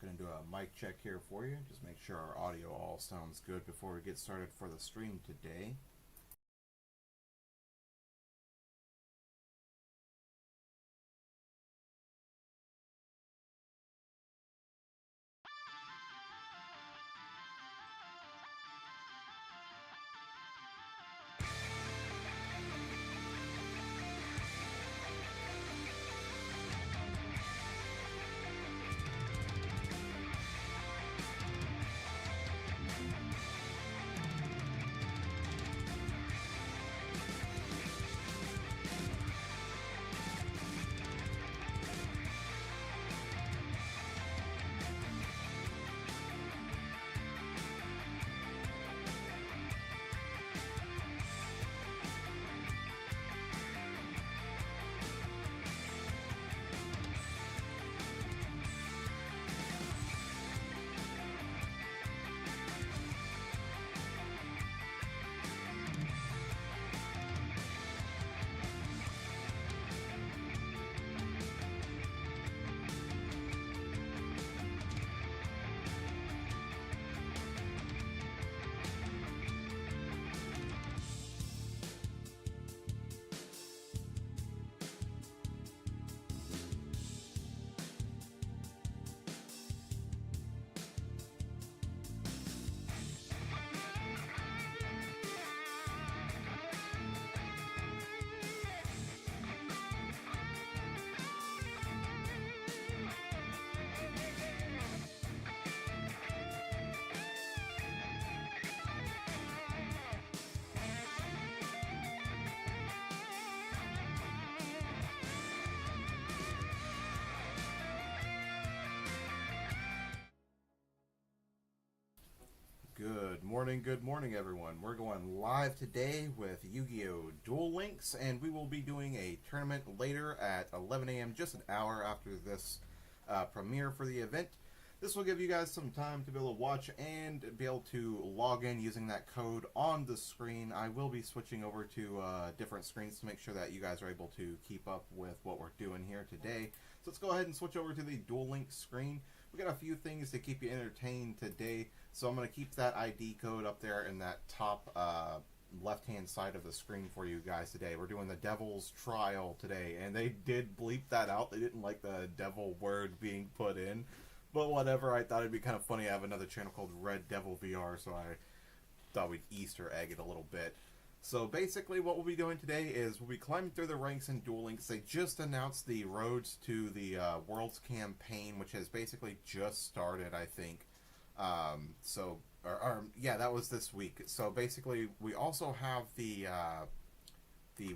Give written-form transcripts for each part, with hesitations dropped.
Going to do a mic check here for you. Just make sure our audio all sounds good before we get started for the stream today. Good morning, everyone. We're going live today with Yu-Gi-Oh! Duel Links, and we will be doing a tournament later at 11 a.m., just an hour after this premiere for the event. This will give you guys some time to be able to watch and be able to log in using that code on the screen. I will be switching over to different screens to make sure that you guys are able to keep up with what we're doing here today. So let's go ahead and switch over to the Duel Links screen. We got a few things to keep you entertained today, so I'm going to keep that ID code up there in that top left-hand side of the screen for you guys today. We're doing the Devil's Trial today, and they did bleep that out. They didn't like the devil word being put in, but whatever. I thought it'd be kind of funny. I have another channel called Red Devil VR, so I thought we'd Easter egg it a little bit. So basically what we'll be doing today is we'll be climbing through the ranks in Duel Links. They just announced the roads to the Worlds campaign, which has basically just started, I think. Yeah, that was this week. So basically we also have the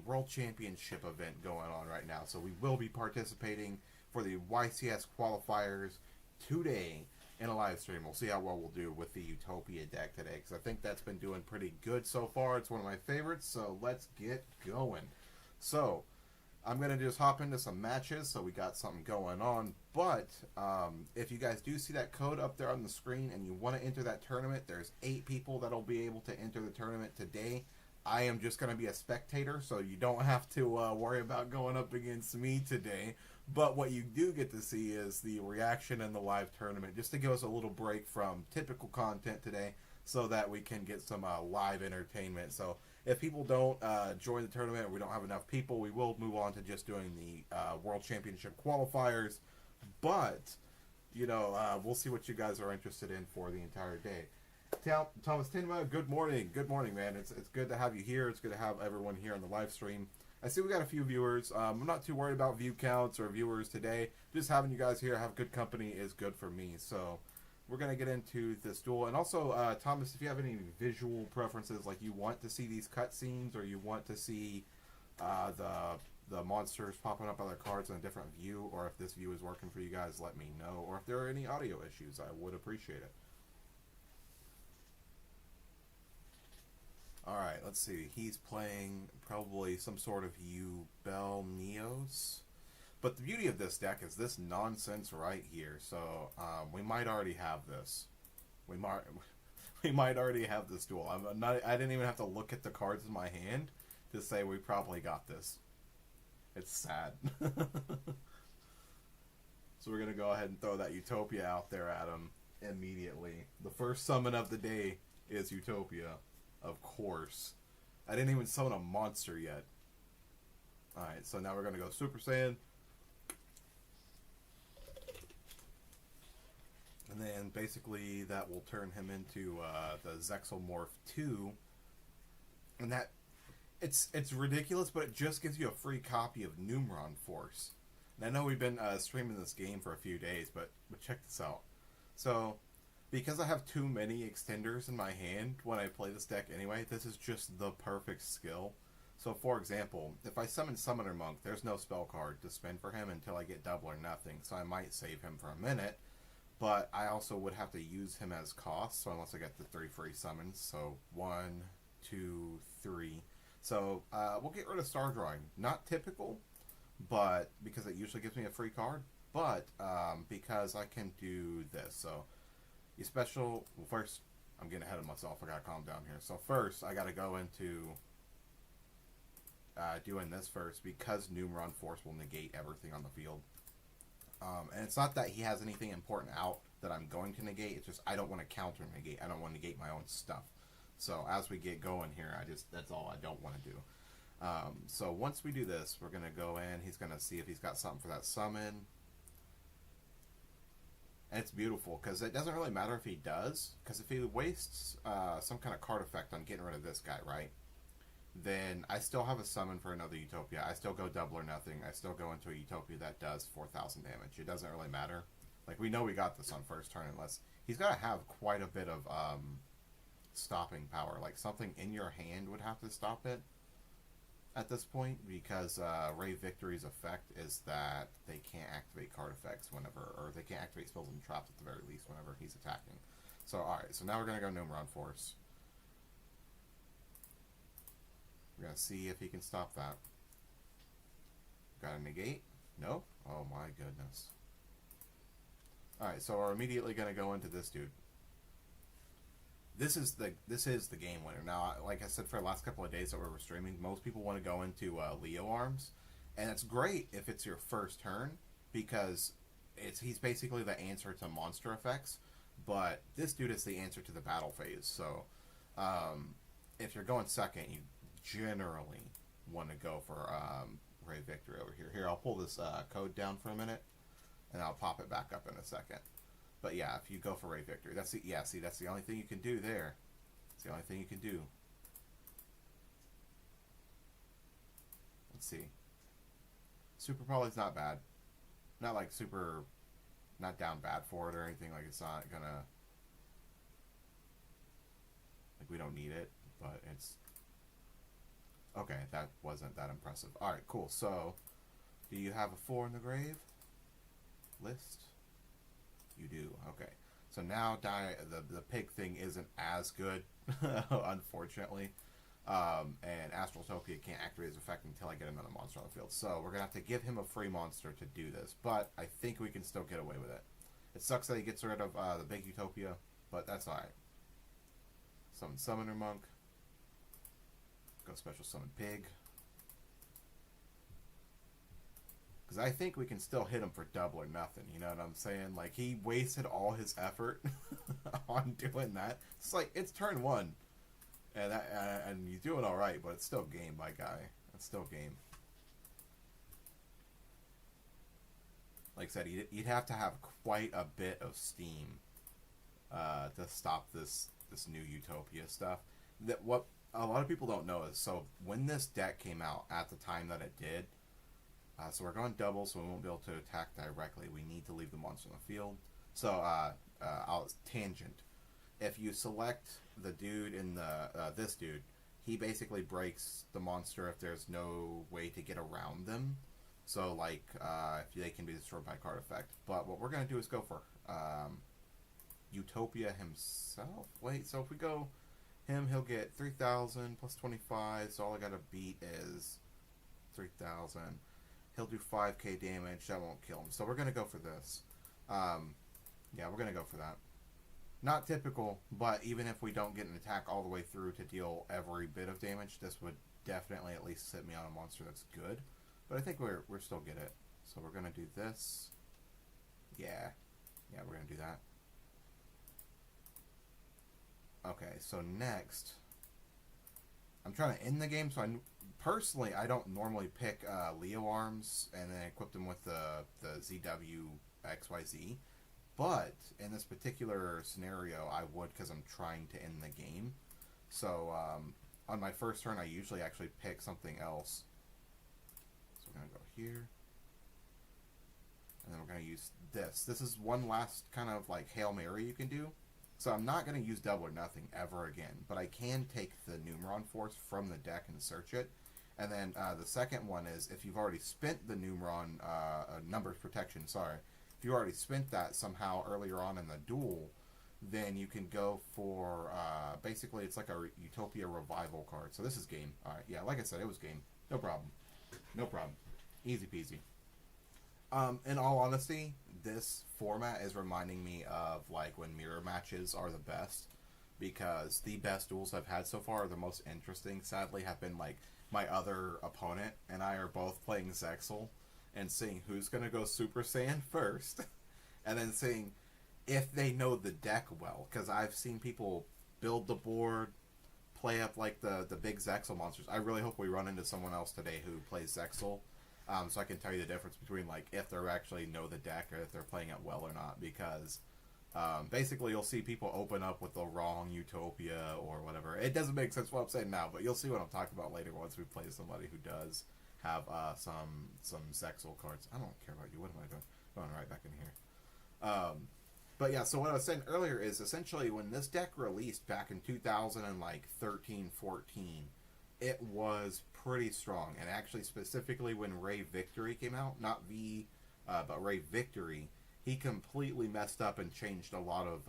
World Championship event going on right now. So we will be participating for the YCS qualifiers today in a live stream. We'll see how well we'll do with the Utopia deck today, because I think that's been doing pretty good so far. It's one of my favorites, so let's get going. So I'm going to just hop into some matches so we got something going on. But if you guys do see that code up there on the screen and you want to enter that tournament, there's 8 people that'll be able to enter the tournament today. I am just going to be a spectator, so you don't have to worry about going up against me today. But what you do get to see is the reaction in the live tournament, just to give us a little break from typical content today so that we can get some live entertainment. So if people don't join the tournament, or we don't have enough people, we will move on to just doing the World Championship qualifiers. But, you know, we'll see what you guys are interested in for the entire day. Thomas Tinma, good morning. Good morning, man. It's good to have you here. It's good to have everyone here on the live stream. I see we got a few viewers. I'm not too worried about view counts or viewers today. Just having you guys here, have good company is good for me. So we're going to get into this duel. And also, Thomas, if you have any visual preferences, like you want to see these cutscenes or you want to see the monsters popping up on their cards in a different view, or if this view is working for you guys, let me know. Or if there are any audio issues, I would appreciate it. Alright, let's see. He's playing probably some sort of yugioh Neos. But the beauty of this deck is this nonsense right here. So, we might already have this. We might already have this duel. I didn't even have to look at the cards in my hand to say we probably got this. It's sad. So we're gonna go ahead and throw that Utopia out there at him immediately. The first summon of the day is Utopia, of course. I didn't even summon a monster yet. Alright, so now we're gonna go Super Saiyan. And then basically that will turn him into the Zexomorph 2. And that it's ridiculous, but it just gives you a free copy of Numeron Force. And I know we've been streaming this game for a few days, but check this out. So, because I have too many extenders in my hand when I play this deck anyway, this is just the perfect skill. So, for example, if I summon Summoner Monk, there's no spell card to spend for him until I get double or nothing, so I might save him for a minute. But I also would have to use him as cost, so unless I get the 3 free summons. So 1, 2, 3. So we'll get rid of Star Drawing. Not typical, but because it usually gives me a free card. But because I can do this. So you special. Well, first, I'm getting ahead of myself. I gotta calm down here. So first, I gotta go into doing this first because Numeron Force will negate everything on the field. And it's not that he has anything important out that I'm going to negate. It's just I don't want to counter negate. I don't want to negate my own stuff. So as we get going here, that's all I don't want to do. So once we do this, we're going to go in. He's going to see if he's got something for that summon. And it's beautiful because it doesn't really matter if he does. Because if he wastes some kind of card effect on getting rid of this guy, right? Then I still have a summon for another Utopia. I still go double or nothing. I still go into a Utopia that does 4,000 damage. It doesn't really matter. Like, we know we got this on first turn unless... He's got to have quite a bit of stopping power. Like, something in your hand would have to stop it at this point because Ray Victory's effect is that they can't activate card effects whenever... Or they can't activate spells and traps at the very least whenever he's attacking. So, alright. So now we're going to go Numeron Force. We're going to see if he can stop that. Got a negate? No? Oh my goodness. Alright, so we're immediately going to go into this dude. This is the game winner. Now, like I said, for the last couple of days that we were streaming, most people want to go into Leo Arms. And it's great if it's your first turn, because he's basically the answer to monster effects. But this dude is the answer to the battle phase. So, if you're going second, you generally want to go for Ray Victory over here. Here, I'll pull this code down for a minute, and I'll pop it back up in a second. But yeah, if you go for Ray Victory, that's the only thing you can do there. It's the only thing you can do. Let's see. Super Poly's not bad. Not like super, not down bad for it or anything. Like, it's not gonna, like, we don't need it, but it's okay. That wasn't that impressive. Alright, cool. So, do you have a 4 in the grave list? You do. Okay. So now the pig thing isn't as good, unfortunately. And Astraltopia can't activate his effect until I get another monster on the field. So we're going to have to give him a free monster to do this. But I think we can still get away with it. It sucks that he gets rid of the big Utopia, but that's alright. Summon Summoner Monk. Go special summon Pig. Because I think we can still hit him for double or nothing, you know what I'm saying? Like, he wasted all his effort on doing that. It's like, it's turn 1. And you're doing alright, but it's still game, my guy. It's still game. Like I said, you'd have to have quite a bit of steam to stop this new Utopia stuff. That what a lot of people don't know is, so when this deck came out at the time that it did, so we're going double, so we won't be able to attack directly. We need to leave the monster on the field. So, I'll tangent. If you select the dude in the this dude, he basically breaks the monster if there's no way to get around them. So, like, if they can be destroyed by card effect. But what we're going to do is go for Utopia himself. Wait, so if we go him, he'll get 3,000 plus 25. So all I got to beat is 3,000. He'll do 5k damage. That won't kill him. So we're going to go for this. Yeah, we're going to go for that. Not typical, but even if we don't get an attack all the way through to deal every bit of damage, this would definitely at least sit me on a monster that's good. But I think we're still get it. So we're going to do this. Yeah. Yeah, we're going to do that. Okay, so next, I'm trying to end the game. So personally, I don't normally pick Leo arms and then equip them with the ZW XYZ. But in this particular scenario, I would because I'm trying to end the game. So on my first turn, I usually actually pick something else. So we're going to go here. And then we're going to use this. This is one last kind of like Hail Mary you can do. So I'm not going to use Double or Nothing ever again. But I can take the Numeron Force from the deck and search it. And then the second one is if you've already spent the Numeron Numbers Protection, sorry. If you already spent that somehow earlier on in the duel, then you can go for, basically it's like a Utopia Revival card. So this is game. Alright, yeah, like I said, it was game. No problem. No problem. Easy peasy. In all honesty, this format is reminding me of like when mirror matches are the best, because the best duels I've had so far, the most interesting, sadly, have been like my other opponent and I are both playing Zexal and seeing who's going to go Super Saiyan first, and then seeing if they know the deck well, because I've seen people build the board, play up like the big Zexal monsters. I really hope we run into someone else today who plays Zexal, so I can tell you the difference between like if they actually know the deck or if they're playing it well or not, because basically you'll see people open up with the wrong Utopia or whatever. It doesn't make sense what I'm saying now, but you'll see what I'm talking about later once we play somebody who does have some Zexal cards. I don't care about you. What am I doing? Going right back in here. But yeah, so what I was saying earlier is essentially when this deck released back in 2013, 14, it was pretty strong. And actually specifically when Ray Victory came out, not V, but Ray Victory, he completely messed up and changed a lot of,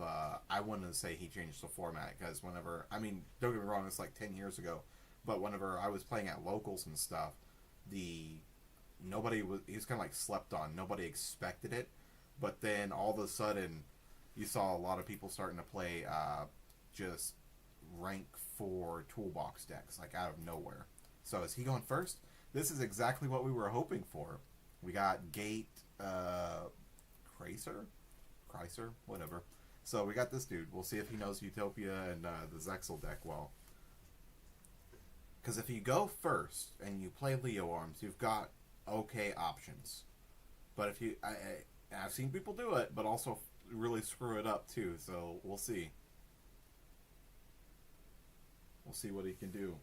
I wouldn't say he changed the format, because whenever, I mean, don't get me wrong, it's like 10 years ago, but whenever I was playing at locals and stuff, he was kind of like slept on. Nobody expected it, but then all of a sudden, you saw a lot of people starting to play just rank 4 toolbox decks, like out of nowhere. So is he going first? This is exactly what we were hoping for. We got Gate, Chrysler, whatever. So we got this dude. We'll see if he knows Utopia and the Zexal deck well. Because if you go first and you play Leo arms, you've got okay options. But if you, I've seen people do it, but also really screw it up too. So we'll see. We'll see what he can do.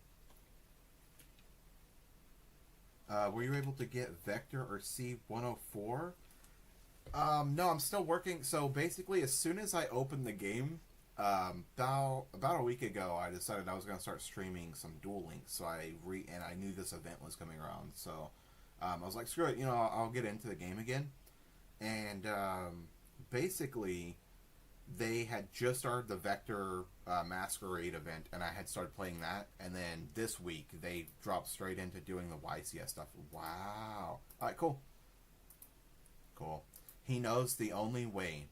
Were you able to get Vector or C104? No, I'm still working. So basically, as soon as I opened the game, about a week ago, I decided I was going to start streaming some Duel Links. So and I knew this event was coming around. So I was like, screw it, I'll get into the game again. And basically, they had just started the Vector Masquerade event, and I had started playing that. And then this week, they dropped straight into doing the YCS stuff. Wow. All right, cool. Cool. He knows the only way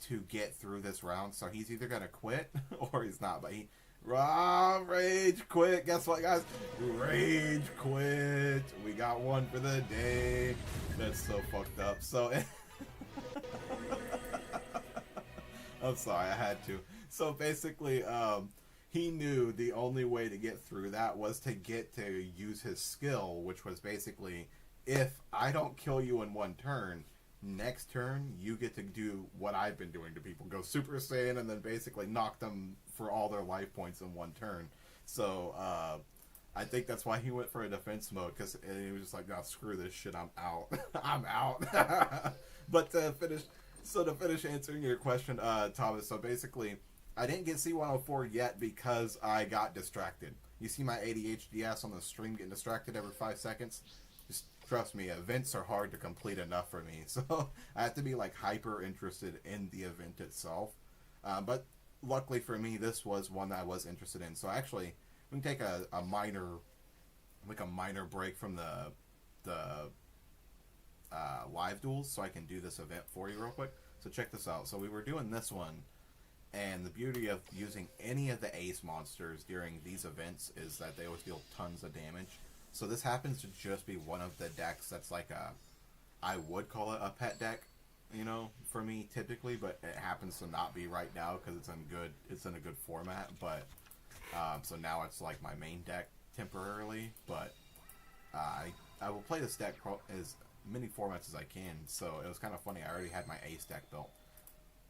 to get through this round, so he's either going to quit or he's not. But rage quit. Guess what, guys? Rage quit. We got one for the day. That's so fucked up. So... I'm sorry, I had to. So basically, he knew the only way to get through that was to get to use his skill, which was basically, if I don't kill you in one turn, next turn you get to do what I've been doing to people. Go Super Saiyan and then basically knock them for all their life points in one turn. So, I think that's why he went for a defense mode, because he was just like, no, screw this shit, I'm out. I'm out. But to finish answering your question, Thomas, so basically, I didn't get C104 yet because I got distracted. You see my ADHD ass on the stream getting distracted every 5 seconds? Just trust me, events are hard to complete enough for me. So I have to be like hyper interested in the event itself. But luckily for me, this was one that I was interested in. So actually, we can take a minor break from the live duels so I can do this event for you real quick. So check this out. So we were doing this one, and the beauty of using any of the ace monsters during these events is that they always deal tons of damage. So this happens to just be one of the decks that's like I would call it a pet deck. you know, for me typically, but it happens to not be right now because it's in a good format. But so now it's like my main deck temporarily. But I will play this deck as many formats as I can. So it was kind of funny. I already had my ace deck built.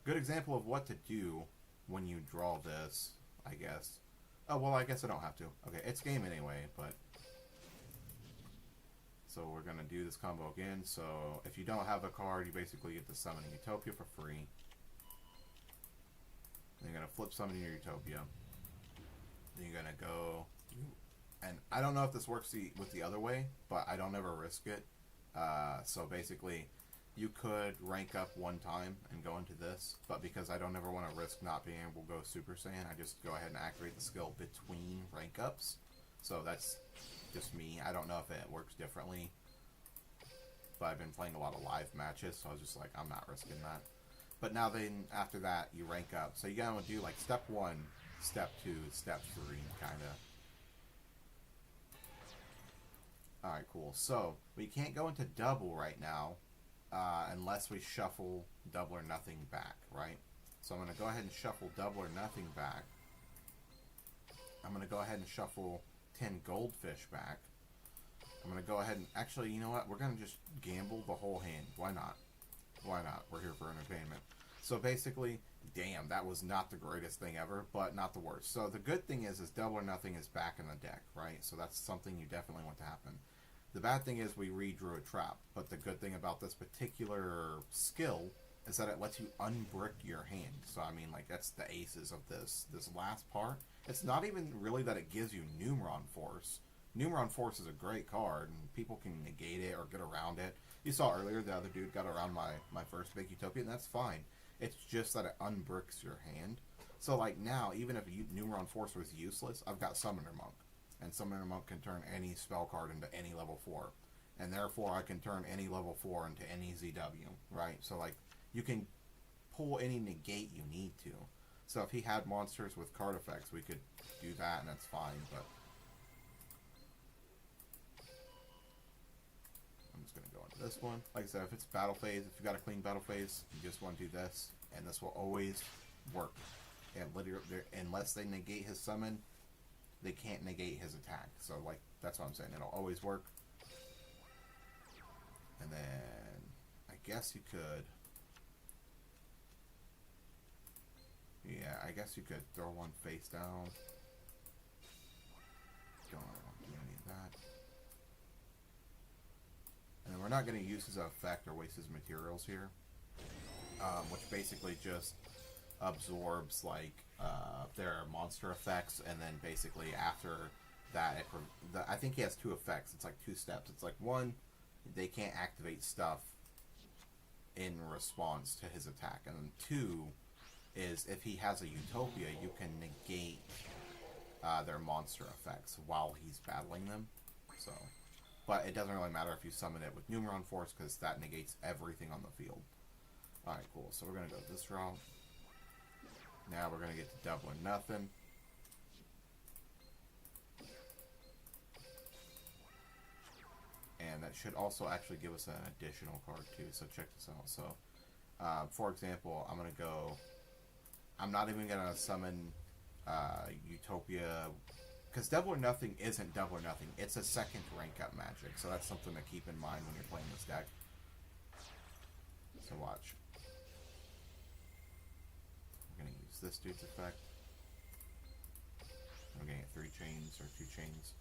Good example of what to do when you draw this, I guess. Oh well, I guess I don't have to. Okay, it's game anyway, but. So we're going to do this combo again. So if you don't have a card, you basically get to summon a Utopia for free. Then you're going to flip summon your Utopia. Then you're going to go... And I don't know if this works with the other way, but I don't ever risk it. So basically, you could rank up one time and go into this. But because I don't ever want to risk not being able to go Super Saiyan, I just go ahead and activate the skill between rank ups. So that's... just me. I don't know if it works differently, but I've been playing a lot of live matches, so I was just like, I'm not risking that. But now then, after that, you rank up. So you gotta do like step 1, step 2, step 3, kinda. Alright, cool. So, we can't go into double right now, unless we shuffle double or nothing back, right? So I'm gonna go ahead and shuffle double or nothing back. I'm gonna go ahead and shuffle 10 goldfish back. I'm going to go ahead and... Actually, you know what? We're going to just gamble the whole hand. Why not? Why not? We're here for entertainment. So basically, damn, that was not the greatest thing ever, but not the worst. So the good thing is double or nothing is back in the deck, right? So that's something you definitely want to happen. The bad thing is we redrew a trap, but the good thing about this particular skill is that it lets you unbrick your hand. So I mean, like, that's the aces of this last part. It's not even really that it gives you Numeron Force. Numeron Force is a great card, and people can negate it or get around it. You saw earlier the other dude got around my first big Utopia, and that's fine. It's just that it unbricks your hand. So like now, even if Numeron Force was useless, I've got Summoner Monk. And Summoner Monk can turn any spell card into any level 4. And therefore I can turn any level 4 into any ZW, right? So like, you can pull any negate you need to. So if he had monsters with card effects, we could do that, and that's fine, but... I'm just going to go into this one. Like I said, if it's battle phase, if you've got a clean battle phase, you just want to do this, and this will always work. And literally, unless they negate his summon, they can't negate his attack. So, like, that's what I'm saying. It'll always work. And then, I guess you could... Yeah, I guess you could throw one face down. Don't want to do any of that. And then we're not going to use his effect or waste his materials here. Which basically just absorbs, like, their monster effects, and then basically after that, I think he has 2 effects. It's like 2 steps. It's like, 1, they can't activate stuff in response to his attack. And then 2... is if he has a Utopia, you can negate their monster effects while he's battling them. So, but it doesn't really matter if you summon it with Numeron Force, because that negates everything on the field. Alright, cool. So we're going to go this route. Now we're going to get to double or nothing. And that should also actually give us an additional card too, so check this out. So, for example, I'm going to go... I'm not even going to summon Utopia, because double or nothing isn't double or nothing. It's a second rank up magic, so that's something to keep in mind when you're playing this deck. So watch. I'm going to use this dude's effect. I'm going to get 3 chains, or 2 chains.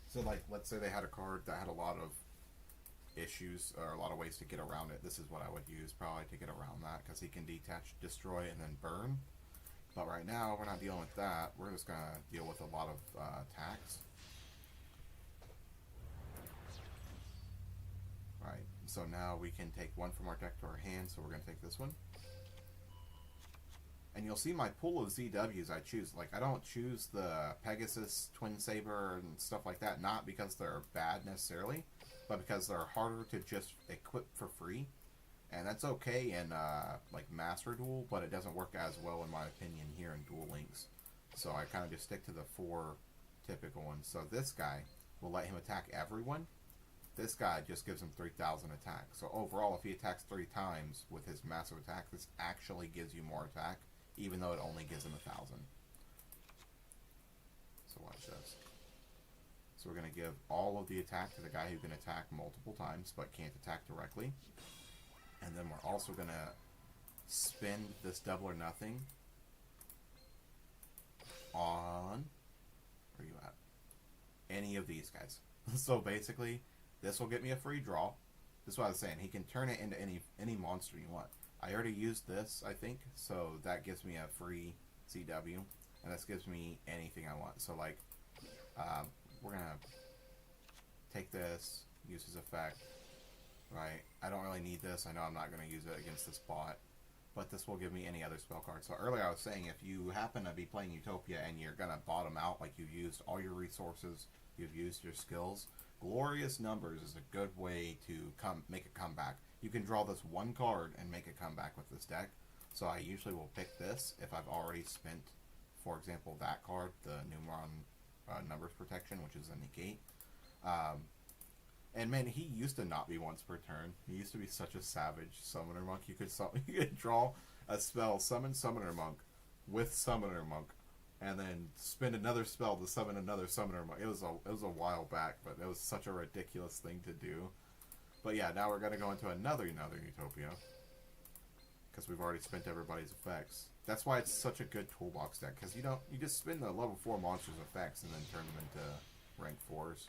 So like, let's say they had a card that had a lot of issues, or a lot of ways to get around it. This is what I would use probably to get around that, because he can detach, destroy, and then burn. But right now, we're not dealing with that. We're just going to deal with a lot of attacks. Right, so now we can take 1 from our deck to our hand, so we're going to take this one. And you'll see my pool of ZWs I choose. Like, I don't choose the Pegasus, Twin Saber, and stuff like that, not because they're bad necessarily, but because they're harder to just equip for free. And that's okay in, like, Master Duel, but it doesn't work as well, in my opinion, here in Duel Links. So I kind of just stick to the 4 typical ones. So this guy will let him attack everyone, This guy just gives him 3,000 attack. So overall, if he attacks 3 times with his massive attack, this actually gives you more attack, even though it only gives him 1,000. So watch this. So we're going to give all of the attack to the guy who can attack multiple times, but can't attack directly. And then we're also going to spend this double or nothing on, where are you at? Any of these guys. So basically, this will get me a free draw. This is what I was saying. He can turn it into any monster you want. I already used this, I think, so that gives me a free CW, and this gives me anything I want. So like, we're gonna take this, use his effect, right? I don't really need this. I know I'm not gonna use it against this bot, but this will give me any other spell card. So earlier I was saying, if you happen to be playing Utopia and you're gonna bottom out, like you've used all your resources, you've used your skills, Glorious Numbers is a good way to make a comeback. You can draw this one card and make a comeback with this deck. So I usually will pick this if I've already spent, for example, that card, the Numeron Numbers Protection, which is a negate. And man, he used to not be once per turn. He used to be such a savage Summoner Monk. You could draw a spell, summon Summoner Monk with Summoner Monk, and then spend another spell to summon another Summoner Monk. It was a while back, but it was such a ridiculous thing to do. But yeah, now we're gonna go into another Utopia, because we've already spent everybody's effects. That's why it's such a good toolbox deck, because you just spin the level 4 monsters' effects and then turn them into rank 4s.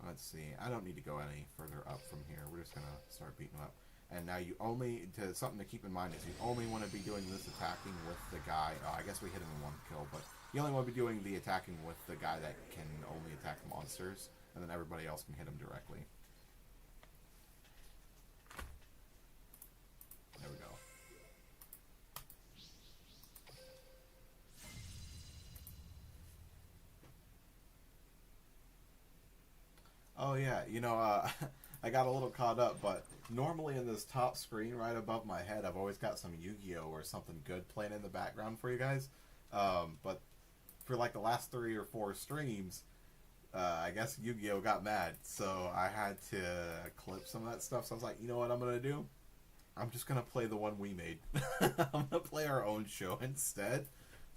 Let's see. I don't need to go any further up from here. We're just gonna start beating them up. And now something to keep in mind is you only want to be doing this attacking with the guy. Oh, I guess we hit him in 1 kill, but you only want to be doing the attacking with the guy that can only attack monsters, and then everybody else can hit him directly. There we go. Oh yeah, I got a little caught up, but normally in this top screen right above my head, I've always got some Yu-Gi-Oh! Or something good playing in the background for you guys. But for like the last 3 or 4 streams, I guess Yu-Gi-Oh! Got mad, so I had to clip some of that stuff. So I was like, you know what I'm going to do? I'm just going to play the one we made. I'm going to play our own show instead,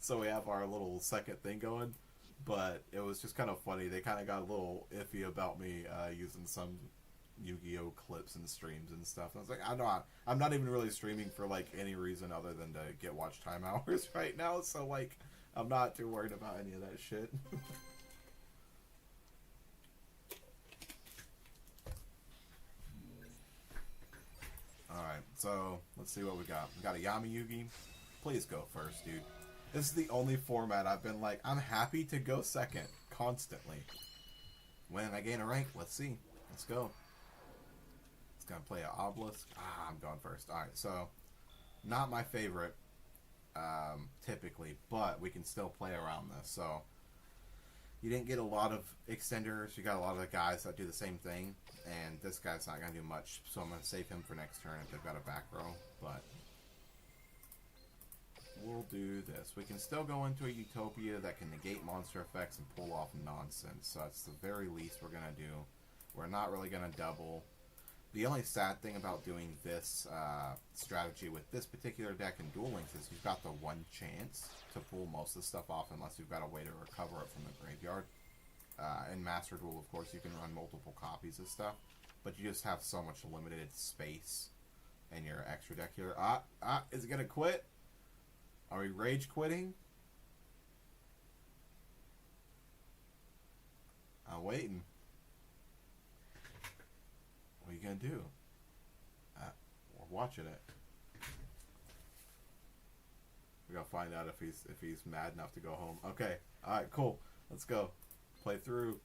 so we have our little second thing going. But it was just kind of funny. They kind of got a little iffy about me using some Yu-Gi-Oh! Clips and streams and stuff. And I was like, I'm not even really streaming for like any reason other than to get watch time hours right now. So like, I'm not too worried about any of that shit. Alright, so let's see what we got. We got a Yami Yugi. Please go first, dude. This is the only format I've been like, I'm happy to go second, constantly. When I gain a rank, let's see. Let's go. It's gonna play an Obelisk. I'm going first. Alright, so, not my favorite, typically, but we can still play around this. So, you didn't get a lot of extenders, you got a lot of the guys that do the same thing, and this guy's not gonna do much, so I'm gonna save him for next turn if they've got a back row, but we'll do this. We can still go into a Utopia that can negate monster effects and pull off nonsense. So that's the very least we're going to do. We're not really going to double. The only sad thing about doing this strategy with this particular deck in Duel Links is you've got the one chance to pull most of the stuff off unless you've got a way to recover it from the graveyard. In Master Duel, of course, you can run multiple copies of stuff, but you just have so much limited space in your extra deck here. Is it going to quit? Are we rage quitting? I'm waiting. What are you gonna do? We're watching it. We gotta find out if he's mad enough to go home. Okay. Alright, cool. Let's go. Play through.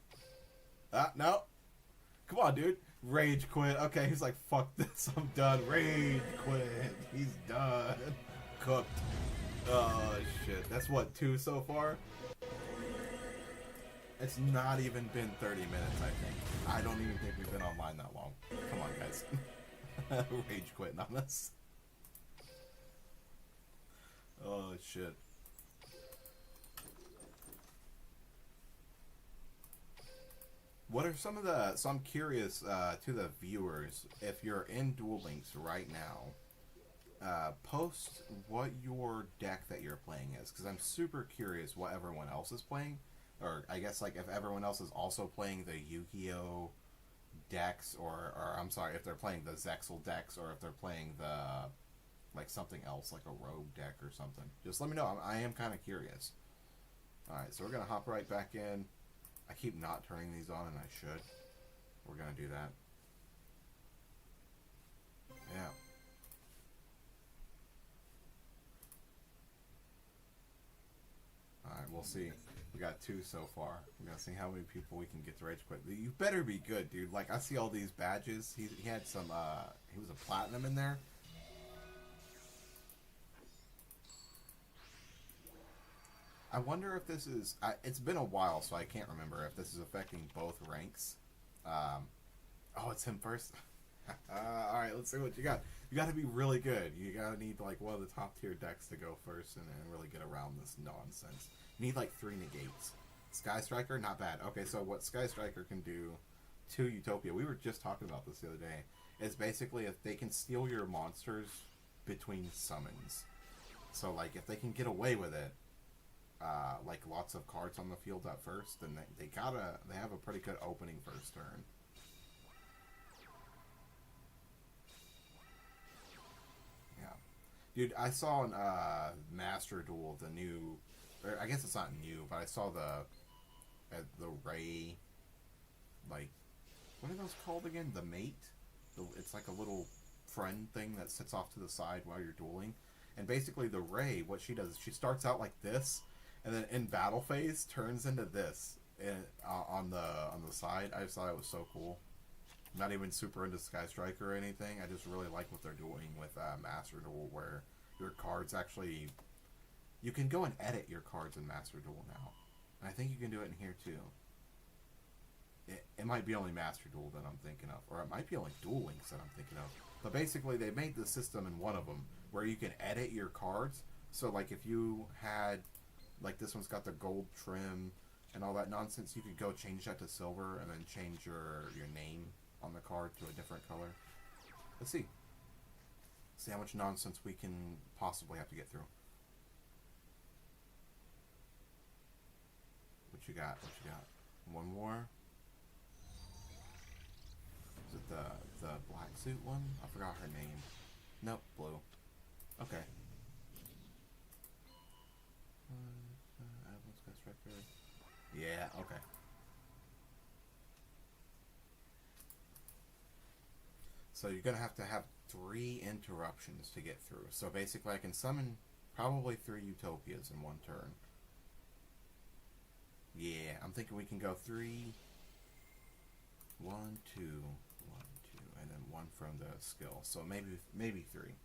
No. Come on, dude. Rage quit. Okay, he's like, fuck this. I'm done. Rage quit. He's done. Cooked. Oh, shit. That's what, 2 so far? It's not even been 30 minutes, I think. I don't even think we've been online that long. Come on, guys. Rage quitting on this. Oh, shit. What are some of the? So I'm curious to the viewers, if you're in Duel Links right now, post what your deck that you're playing is, because I'm super curious what everyone else is playing, or I guess like if everyone else is also playing the Yu-Gi-Oh decks, or I'm sorry, if they're playing the Zexal decks, or if they're playing the like something else, like a rogue deck or something. Just let me know. I am kind of curious. All right, so we're gonna hop right back in. I keep not turning these on, and I should. We're gonna do that. Yeah. All right, we'll see. We got 2 so far. We're gonna see how many people we can get to rage quit. You better be good, dude. Like I see all these badges. He had some. He was a platinum in there. I wonder if this is. It's been a while, so I can't remember if this is affecting both ranks. Um, oh, it's him first. Alright, let's see what you got. You got to be really good. You got to need like one of the top tier decks to go first and really get around this nonsense. You need like 3 negates. Sky Striker, not bad. Okay, so what Sky Striker can do to Utopia, we were just talking about this the other day, is basically if they can steal your monsters between summons. So like if they can get away with it, like lots of cards on the field at first, then they have a pretty good opening first turn. Yeah, dude, I saw in Master Duel the new, or I guess it's not new, but I saw the Ray, like what are those called again? The mate. It's like a little friend thing that sits off to the side while you're dueling. And basically the Ray, what she does is she starts out like this, and then in battle phase turns into this on the side. I just thought it was so cool. Not even super into Sky Striker or anything. I just really like what they're doing with Master Duel, where your cards actually, you can go and edit your cards in Master Duel now, and I think you can do it in here too. It might be only Master Duel that I'm thinking of, or it might be only Duel Links that I'm thinking of. But basically, they made the system in one of them where you can edit your cards. So, like, if you had, like, this one's got the gold trim and all that nonsense, you could go change that to silver and then change your name on the card to a different color. Let's see. See how much nonsense we can possibly have to get through. What you got? What you got? One more. Is it the black suit one? I forgot her name. Nope, blue. Okay. Yeah, okay. So you're gonna have to have 3 interruptions to get through. So basically I can summon probably 3 Utopias in one turn. Yeah, I'm thinking we can go 3, 1, 2, 1, 2, and then 1 from the skill. So maybe 3.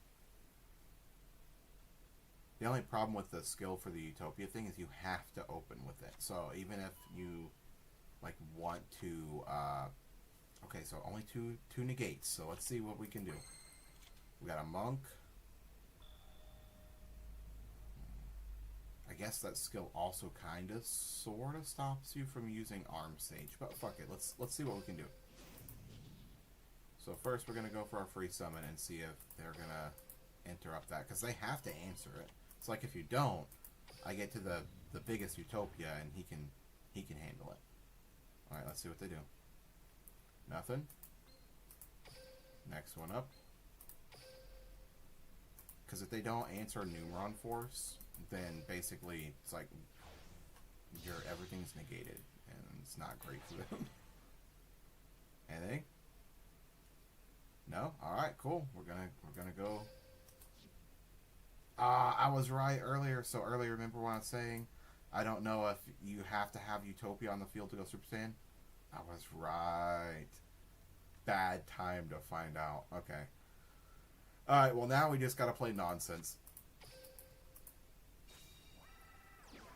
The only problem with the skill for the Utopia thing is you have to open with it. So even if you like want to, okay, so only two negates. So let's see what we can do. We got a monk. I guess that skill also kind of, sort of stops you from using Arm Sage, but fuck it. Let's see what we can do. So first we're gonna go for our free summon and see if they're gonna interrupt that, because they have to answer it. It's like if you don't, I get to the biggest Utopia and he can handle it. All right, let's see what they do. Nothing. Next one up. Because if they don't answer Numeron Force, then basically it's like everything's negated, and it's not great for them. Anything? No. All right, cool. We're gonna go. I was right earlier. So earlier, remember what I was saying? I don't know if you have to have Utopia on the field to go Super Saiyan. I was right. Bad time to find out. Okay. Alright, well now we just gotta play nonsense.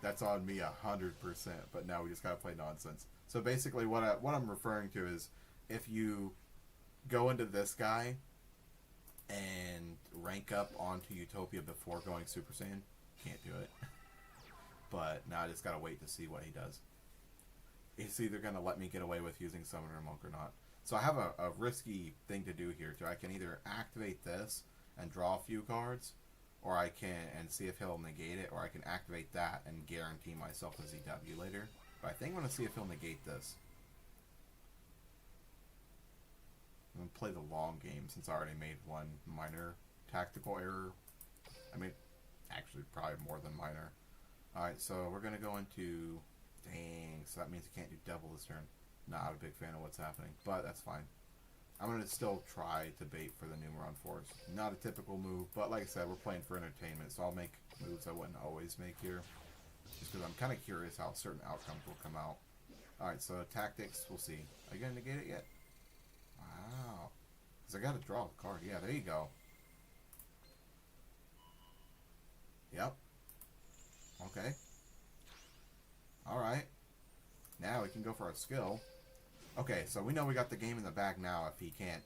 That's on me 100%, but now we just gotta play nonsense. So basically what I'm referring to is if you go into this guy and rank up onto Utopia before going Super Saiyan, can't do it. But now I just gotta wait to see what he does. it's either going to let me get away with using Summoner Monk or not. So I have a risky thing to do here too. I can either activate this and draw a few cards, or I can and see if he'll negate it, or I can activate that and guarantee myself a ZW later. But I think I'm going to see if he'll negate this. I'm going to play the long game since I already made one minor tactical error. I mean, actually probably more than minor. Alright, so we're going to go into... Dang, so that means you can't do double this turn. Not a big fan of what's happening, but that's fine. I'm going to still try to bait for the Numeron Force. Not a typical move, but like I said, we're playing for entertainment, so I'll make moves I wouldn't always make here. Just because I'm kind of curious how certain outcomes will come out. Alright, so tactics, we'll see. Are you going to negate it yet? Wow. Because I got to draw a card. Yeah, there you go. Yep. Okay. Alright. Now we can go for our skill. Okay, so we know we got the game in the bag now if he can't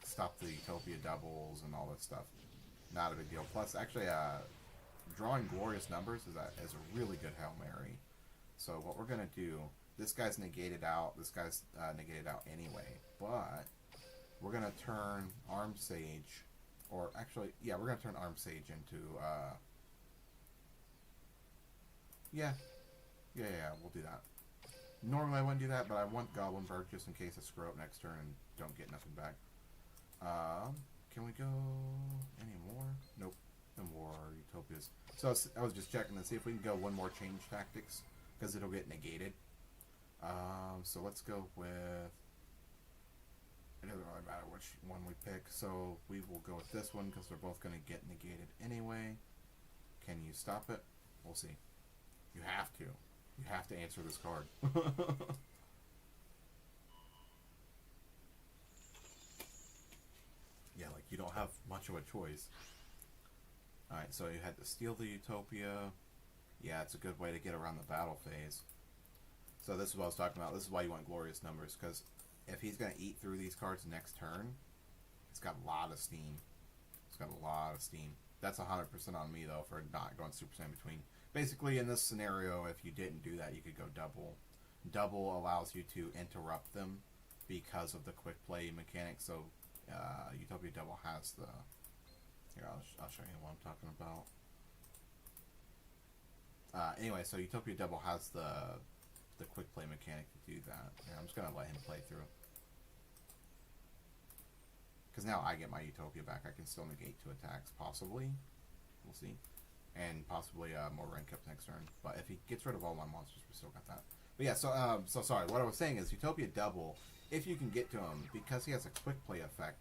stop the Utopia doubles and all this stuff. Not a big deal. Plus, actually, drawing glorious numbers is a really good Hail Mary. So what we're going to do, this guy's negated out, this guy's negated out anyway, but we're going to turn Arm Sage, or actually, yeah, we're going to turn Arm Sage into, yeah, we'll do that. Normally I wouldn't do that, but I want Goblinberg just in case I screw up next turn and don't get nothing back. Can we go any more? Nope. No more Utopias. So I was just checking to see if we can go one more change tactics, because it'll get negated. So let's go with... It doesn't really matter which one we pick, so we will go with this one, because they're both going to get negated anyway. Can you stop it? We'll see. You have to. You have to answer this card. Yeah, like you don't have much of a choice. Alright, so you had to steal the Utopia. Yeah, it's a good way to get around the battle phase. So this is what I was talking about. This is why you want glorious numbers, because if he's going to eat through these cards next turn, it's got a lot of steam. It's got a lot of steam. That's 100% on me, though, for not going Super Saiyan between. Basically, in this scenario, if you didn't do that, you could go double. Double allows you to interrupt them because of the quick play mechanic. So, Utopia Double has the... Here, I'll show you what I'm talking about. Anyway, so Utopia Double has the quick play mechanic to do that. Here, I'm just going to let him play through. Because now I get my Utopia back. I can still negate 2 attacks, possibly. We'll see. And possibly more rank up next turn. But if he gets rid of all my monsters, we still got that. But yeah, so sorry. What I was saying is Utopia Double, if you can get to him, because he has a quick play effect,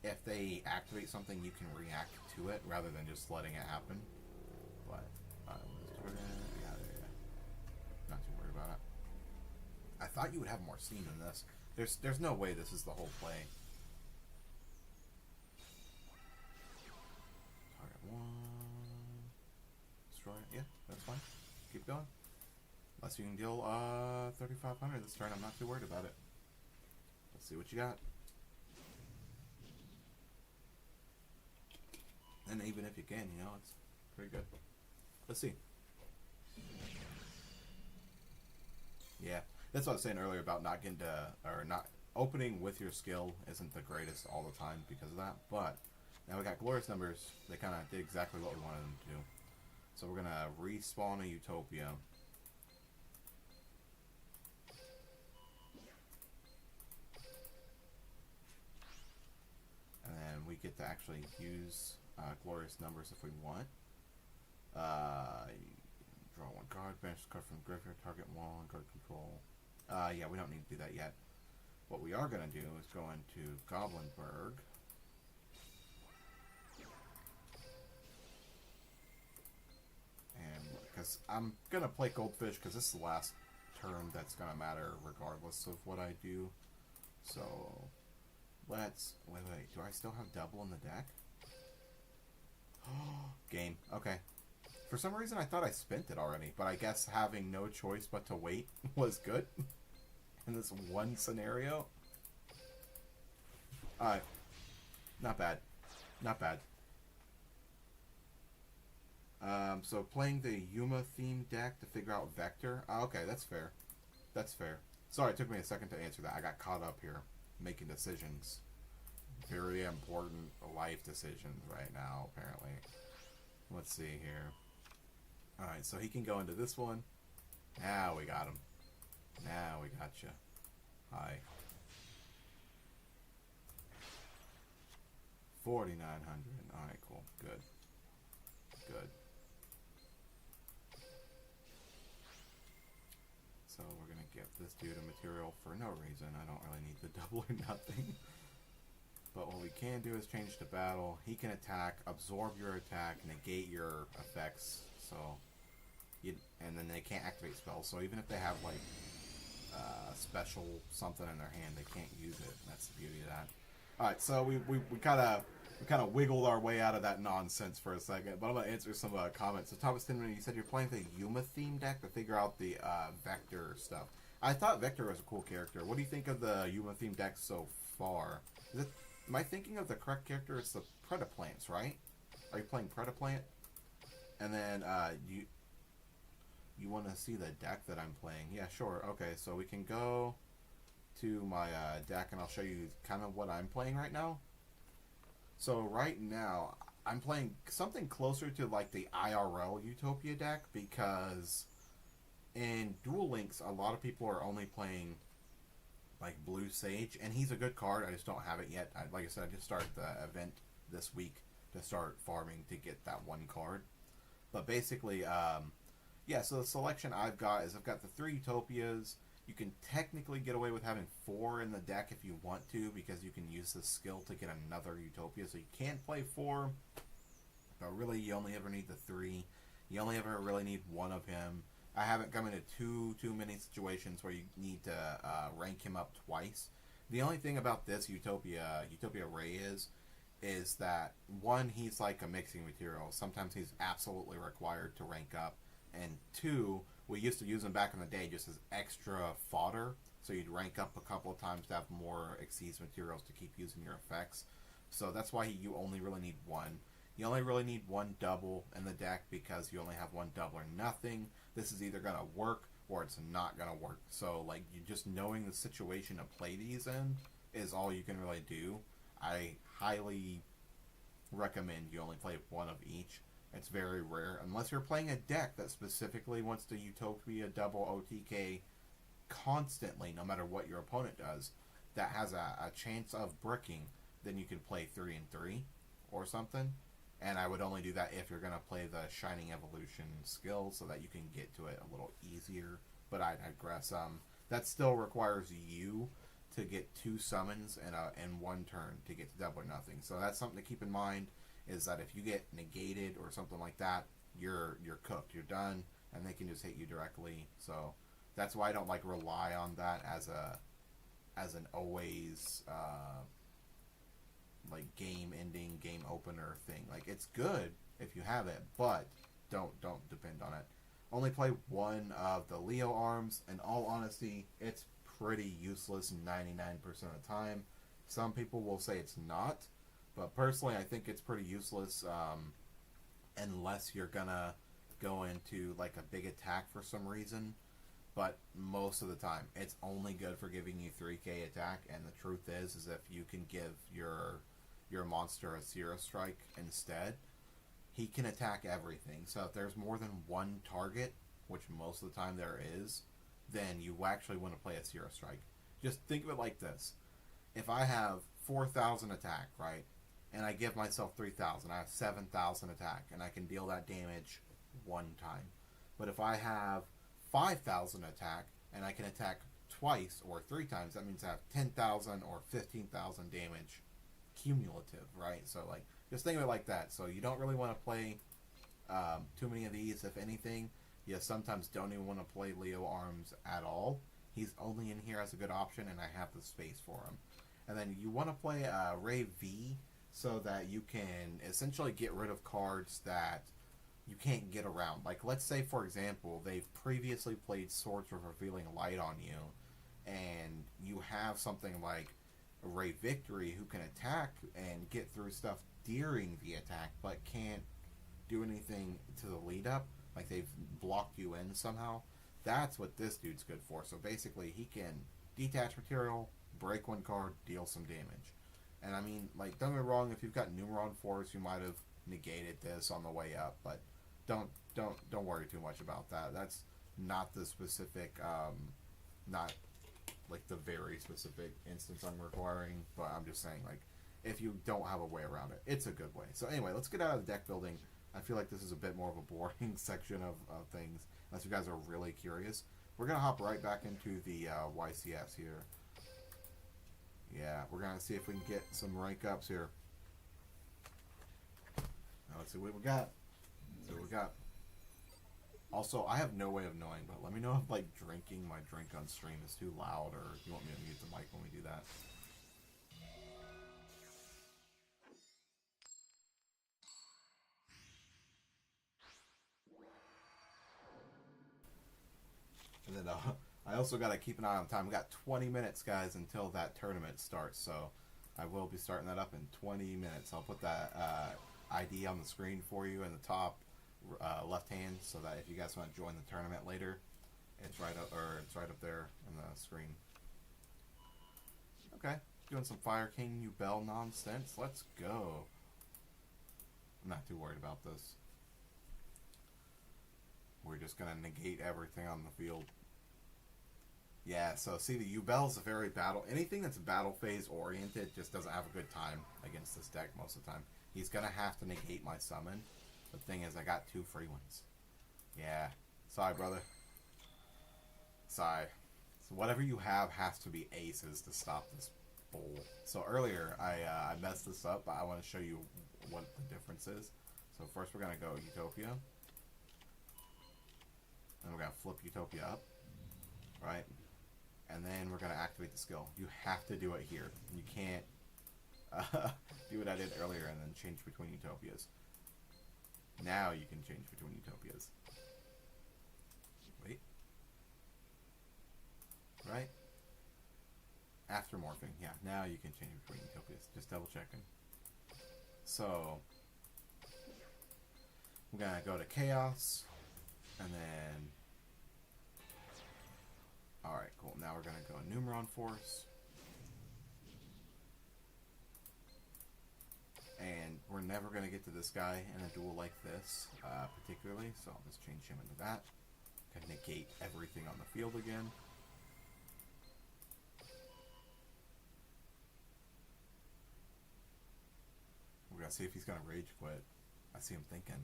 if they activate something, you can react to it rather than just letting it happen. But, yeah. Not too worried about it. I thought you would have more steam than this. There's no way this is the whole play. Target 1. Destroy it. Yeah, that's fine. Keep going. Unless you can deal 3,500 this turn, I'm not too worried about it. Let's see what you got. And even if you can, you know, it's pretty good. Let's see. Yeah, that's what I was saying earlier about not getting to, or not opening with your skill isn't the greatest all the time because of that. But now we got glorious numbers. They kind of did exactly what we wanted them to do. So we're gonna respawn a Utopia. And then we get to actually use glorious numbers if we want. Draw 1 card, banish the card from the graveyard, target 1, card control. Yeah, we don't need to do that yet. What we are gonna do is go into Goblinberg. And because I'm gonna play Goldfish because this is the last turn that's gonna matter regardless of what I do. So let's wait. Do I still have double in the deck? Game. Okay. For some reason I thought I spent it already, but I guess having no choice but to wait was good in this one scenario. Alright. Not bad. Not bad. So playing the Yuma themed deck to figure out Vector. Okay, that's fair. That's fair. Sorry, it took me a second to answer that. I got caught up here making decisions. Very important life decisions right now, apparently. Let's see here. Alright, so he can go into this one. Now we got him. Now we gotcha. Hi. 4,900. Alright, cool. Good. Good. So we're gonna give this dude a material for no reason. I don't really need the double or nothing. But what we can do is change to battle. He can attack, absorb your attack, negate your effects. So, and then they can't activate spells. So even if they have like special something in their hand, they can't use it. That's the beauty of that. All right, so we kind of wiggled our way out of that nonsense for a second. But I'm gonna answer some comments. So Thomas Tinman, you said you're playing the Yuma theme deck to figure out the Vector stuff. I thought Vector was a cool character. What do you think of the Yuma theme deck so far? Am I thinking of the correct character? It's the Predaplants, right? Are you playing Predaplant? And then, you want to see the deck that I'm playing? Yeah, sure. Okay, so we can go to my deck, and I'll show you kind of what I'm playing right now. So right now, I'm playing something closer to like the IRL Utopia deck, because in Duel Links, a lot of people are only playing like Blue Sage, and he's a good card. I just don't have it yet. Like I said, I just started the event this week to start farming to get that one card. But basically, yeah, so the selection I've got is I've got the 3 Utopias. You can technically get away with having 4 in the deck if you want to, because you can use the skill to get another Utopia. So you can play 4, but really you only ever need the 3. You only ever really need 1 of him. I haven't come into too many situations where you need to rank him up twice. The only thing about this Utopia Ray is that 1, he's like a mixing material. Sometimes he's absolutely required to rank up, and 2, we used to use him back in the day just as extra fodder. So you'd rank up a couple of times to have more Xyz materials to keep using your effects. So that's why you only really need 1. You only really need 1 double in the deck, because you only have 1 double or nothing. This is either going to work or it's not going to work. So, like, you just knowing the situation to play these in is all you can really do. I highly recommend you only play 1 of each. It's very rare, unless you're playing a deck that specifically wants to Utopia double OTK constantly, no matter what your opponent does, that has a chance of bricking, then you can play 3 and 3 or something. And I would only do that if you're going to play the Shining Evolution skill, so that you can get to it a little easier. But I digress. That still requires you to get 2 summons in 1 turn to get to double or nothing. So that's something to keep in mind, is that if you get negated or something like that, you're cooked. You're done, and they can just hit you directly. So that's why I don't like rely on that as an always like game ending, game opener thing. Like, it's good if you have it, but don't depend on it. Only play 1 of the Leo arms. In all honesty, it's pretty useless 99% of the time. Some people will say it's not, but personally I think it's pretty useless, unless you're gonna go into like a big attack for some reason. But most of the time it's only good for giving you 3k attack, and the truth is if you can give your monster a Zero Strike instead, he can attack everything. So if there's more than 1 target, which most of the time there is, then you actually want to play a Zero Strike. Just think of it like this. If I have 4,000 attack, right, and I give myself 3,000, I have 7,000 attack, and I can deal that damage 1 time. But if I have 5,000 attack, and I can attack twice or 3 times, that means I have 10,000 or 15,000 damage cumulative, right? So, like, just think of it like that. So you don't really want to play too many of these. If anything, you sometimes don't even want to play Leo Arms at all. He's only in here as a good option, and I have the space for him. And then you want to play Ray V, so that you can essentially get rid of cards that you can't get around. Like, let's say, for example, they've previously played Swords of Revealing Light on you, and you have something like Ray Victory who can attack and get through stuff during the attack, but can't do anything to the lead up. Like, they've blocked you in somehow. That's what this dude's good for. So basically, he can detach material, break one card, deal some damage. And I mean, like, don't get me wrong. If you've got Numeron Force, you might have negated this on the way up, but don't worry too much about that. That's not the specific, not like the very specific instance I'm requiring, but I'm just saying, like, if you don't have a way around it, it's a good way. So anyway, let's get out of the deck building. I feel like this is a bit more of a boring section of things, unless you guys are really curious. We're going to hop right back into the YCS here. Yeah, we're going to see if we can get some rank ups here. Now, let's see what we got. Also, I have no way of knowing, but let me know if, like, drinking my drink on stream is too loud, or if you want me to mute the mic when we do that. And then I also got to keep an eye on time. We got 20 minutes, guys, until that tournament starts, so I will be starting that up in 20 minutes. I'll put that ID on the screen for you in the top left hand, so that if you guys want to join the tournament later, it's right up there on the screen. Okay, doing some Fire King Yubel nonsense. Let's go. I'm not too worried about this. We're just gonna negate everything on the field. Yeah, so see, the Yubel's a very anything that's battle phase oriented just doesn't have a good time against this deck most of the time. He's gonna have to negate my summon. The thing is, I got 2 free ones. Yeah. Sorry, brother. Sorry. So whatever you have has to be aces to stop this bull. So earlier, I messed this up, but I want to show you what the difference is. So first we're going to go Utopia. Then we're going to flip Utopia up. Right? And then we're going to activate the skill. You have to do it here. You can't do what I did earlier and then change between Utopias. Now you can change between Utopias. Wait. Right? After morphing. Yeah, now you can change between Utopias. Just double checking. So, we're going to go to Chaos. And then... Alright, cool. Now we're going to go Numeron Force. And we're never going to get to this guy in a duel like this, particularly, so I'll just change him into that. Can negate everything on the field again. We're going to see if he's going to rage quit. I see him thinking.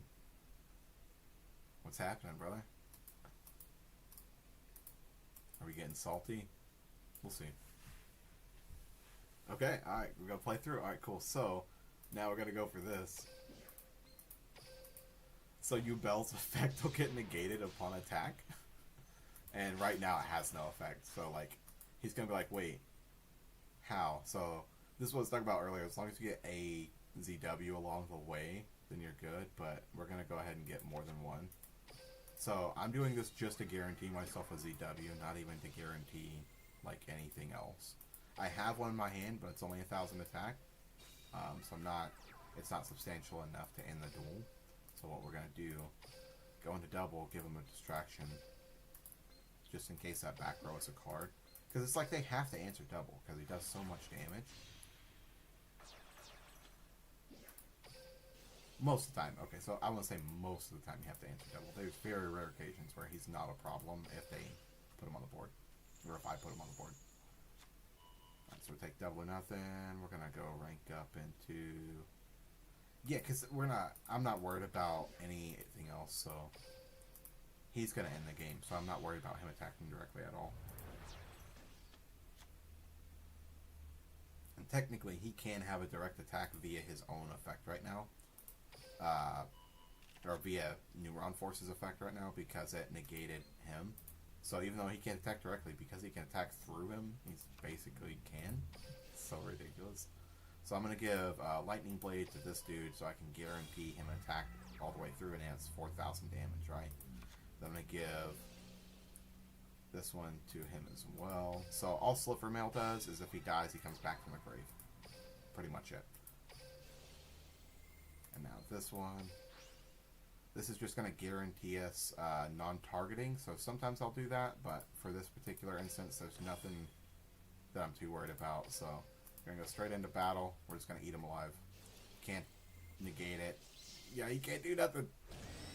What's happening, brother? Are we getting salty? We'll see. Okay, alright, we're going to play through. Alright, cool. So... now we're going to go for this. So Yubel's effect will get negated upon attack. And right now it has no effect. So, like, he's going to be like, wait, how? So, this is what I was talking about earlier. As long as you get a ZW along the way, then you're good. But we're going to go ahead and get more than one. So, I'm doing this just to guarantee myself a ZW, not even to guarantee, like, anything else. I have one in my hand, but it's only 1,000 attack. So it's not substantial enough to end the duel. So what we're going to do, go into double, give him a distraction, just in case that back row is a card. Because it's like they have to answer double, because he does so much damage. Most of the time. Okay, so I want to say most of the time you have to answer double. There's very rare occasions where he's not a problem if they put him on the board. Or if I put him on the board. Alright, so we take double or nothing. We're going to go rank up into... yeah, because I'm not worried about anything else, so... he's going to end the game, so I'm not worried about him attacking directly at all. And technically, he can have a direct attack via his own effect right now. Or via Neuron Force's effect right now, because it negated him. So even though he can't attack directly, because he can attack through him, he's basically can. It's so ridiculous. So I'm going to give Lightning Blade to this dude so I can guarantee him an attack all the way through, and he has 4,000 damage, right? Then I'm going to give this one to him as well. So all Slipper Mail does is if he dies, he comes back from the grave. Pretty much it. And now this one. This is just going to guarantee us non-targeting, so sometimes I'll do that, but for this particular instance, there's nothing that I'm too worried about, so we're going to go straight into battle. We're just going to eat him alive. Can't negate it. Yeah, he can't do nothing.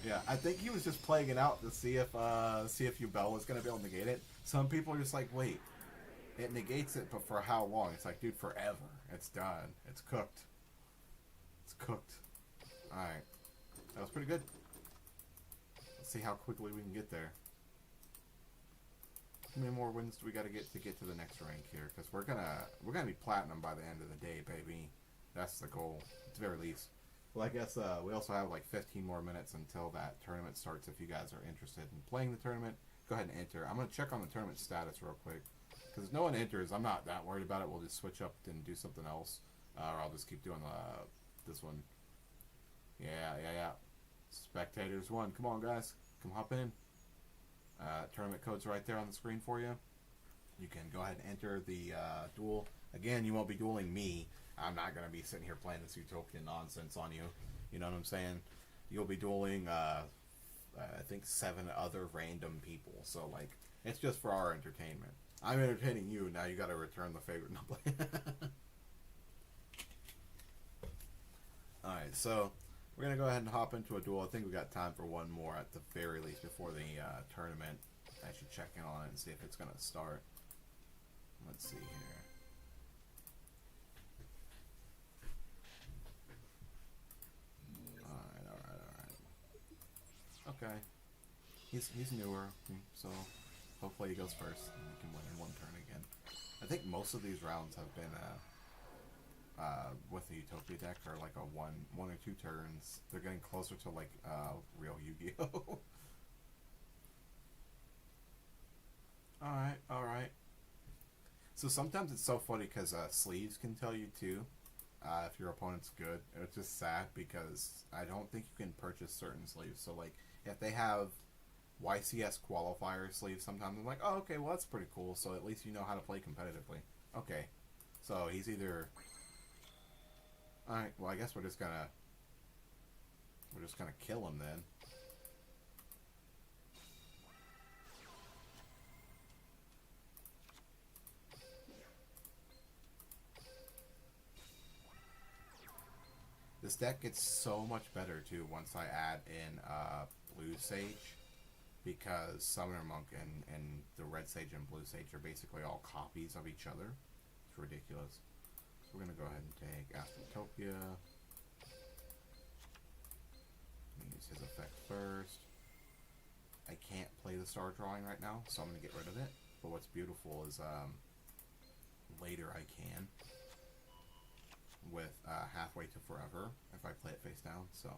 Yeah, I think he was just playing it out to see if Yubel was going to be able to negate it. Some people are just like, wait, it negates it, but for how long? It's like, dude, forever. It's done. It's cooked. It's cooked. Alright. That was pretty good. Let's see how quickly we can get there. How many more wins do we got to get to the next rank here? Because we're gonna be platinum by the end of the day, baby. That's the goal, at the very least. Well, I guess we also have like 15 more minutes until that tournament starts. If you guys are interested in playing the tournament, go ahead and enter. I'm gonna check on the tournament status real quick. Because if no one enters, I'm not that worried about it. We'll just switch up and do something else, or I'll just keep doing this one. Yeah. Spectators won. Come on, guys. Come hop in. Tournament code's right there on the screen for you. You can go ahead and enter the duel. Again, you won't be dueling me. I'm not going to be sitting here playing this utopian nonsense on you. You know what I'm saying? You'll be dueling, I think, 7 other random people. So, like, it's just for our entertainment. I'm entertaining you. Now you got to return the favorite. Alright, so we're going to go ahead and hop into a duel. I think we got time for one more at the very least before the tournament. I should check in on it and see if it's going to start. Let's see here. Alright. Okay. He's newer, so hopefully he goes first and we can win in one turn again. I think most of these rounds have been with the Utopia deck are like a one or two turns. They're getting closer to like real Yu-Gi-Oh! Alright. So sometimes it's so funny because sleeves can tell you too if your opponent's good. It's just sad because I don't think you can purchase certain sleeves. So like if they have YCS qualifier sleeves, sometimes I'm like, oh, okay, well that's pretty cool. So at least you know how to play competitively. Okay, so he's either. All right, well I guess we're just gonna kill him then. This deck gets so much better too once I add in Blue Sage, because Summoner Monk and the Red Sage and Blue Sage are basically all copies of each other. It's ridiculous. So we're gonna go ahead and take Astrotopia. Use his effect first. I can't play the Star Drawing right now, so I'm gonna get rid of it. But what's beautiful is later I can. With Halfway to Forever, if I play it face down. So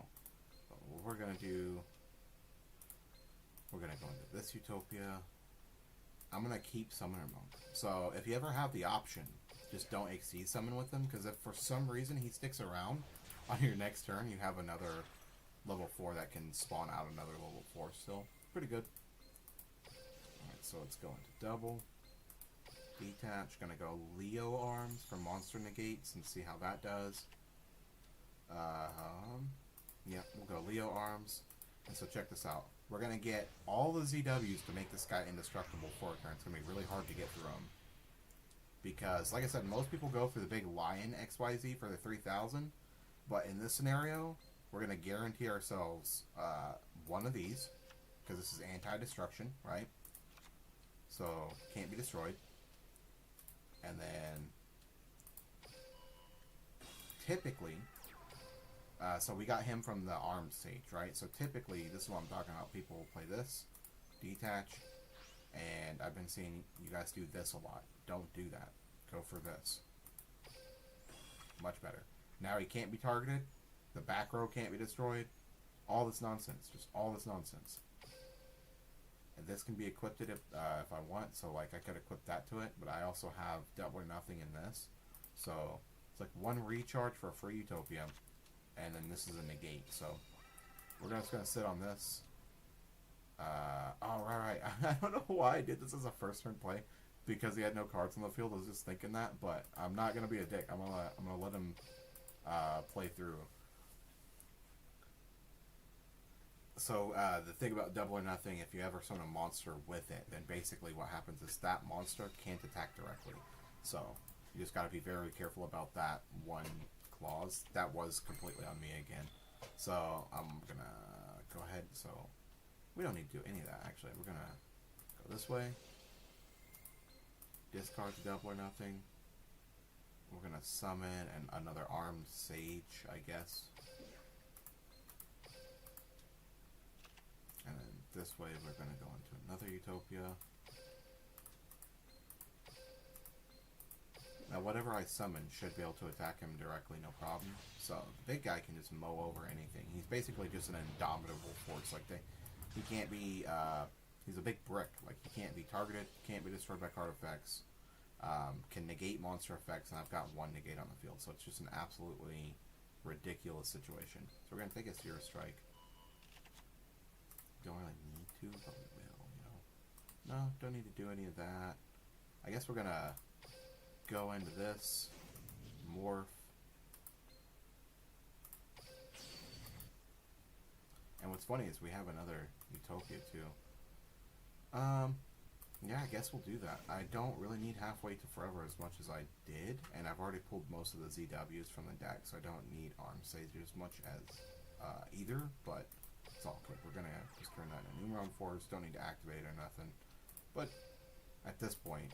what we're gonna do, we're gonna go into this Utopia. I'm gonna keep Summoner Monk. So if you ever have the option, just don't Exceed Summon with him, because if for some reason he sticks around on your next turn, you have another level 4 that can spawn out another level 4 still. Pretty good. Alright, so let's go into double. Detach, gonna go Leo Arms for monster negates and see how that does. Yeah, we'll go Leo Arms. And so check this out. We're gonna get all the ZWs to make this guy indestructible for a turn. It's gonna be really hard to get through him. Because, like I said, most people go for the big Lion XYZ for the 3000. But in this scenario, we're gonna guarantee ourselves one of these. Because this is anti-destruction, right? So, can't be destroyed. And then, typically, so we got him from the armed stage, right? So typically, this is what I'm talking about. People play this, detach, and I've been seeing you guys do this a lot. Don't do that. Go for this. Much better. Now he can't be targeted. The back row can't be destroyed. All this nonsense. Just all this nonsense. And this can be equipped if I want, so like I could equip that to it, but I also have double or nothing in this. So it's like one recharge for a free Utopia, and then this is a negate. So we're just gonna sit on this. Oh right. I don't know why I did this as a first turn play, because he had no cards on the field. I was just thinking that, but I'm not gonna be a dick. I'm gonna let him play through. So the thing about Double or Nothing, if you ever summon a monster with it, then basically what happens is that monster can't attack directly. So you just got to be very careful about that one clause. That was completely on me again. So I'm gonna go ahead. So we don't need to do any of that actually. We're gonna go this way. Discard the Double or Nothing. We're gonna summon another armed sage, I guess. And then this way we're going to go into another Utopia. Now whatever I summon should be able to attack him directly, no problem. So the big guy can just mow over anything. He's basically just an indomitable force. Like he can't be, he's a big brick. Like he can't be targeted, can't be destroyed by card effects, can negate monster effects, and I've got one negate on the field. So it's just an absolutely ridiculous situation. So we're going to take a Seer Strike. Don't really need to, but we will, you know. No, don't need to do any of that. I guess we're gonna go into this. Morph. And what's funny is we have another Utopia too. Yeah, I guess we'll do that. I don't really need Halfway to Forever as much as I did, and I've already pulled most of the ZWs from the deck, so I don't need Arm Sager as much as either, but it's all good. We're going to just turn that into Numeron Force. Don't need to activate it or nothing. But at this point,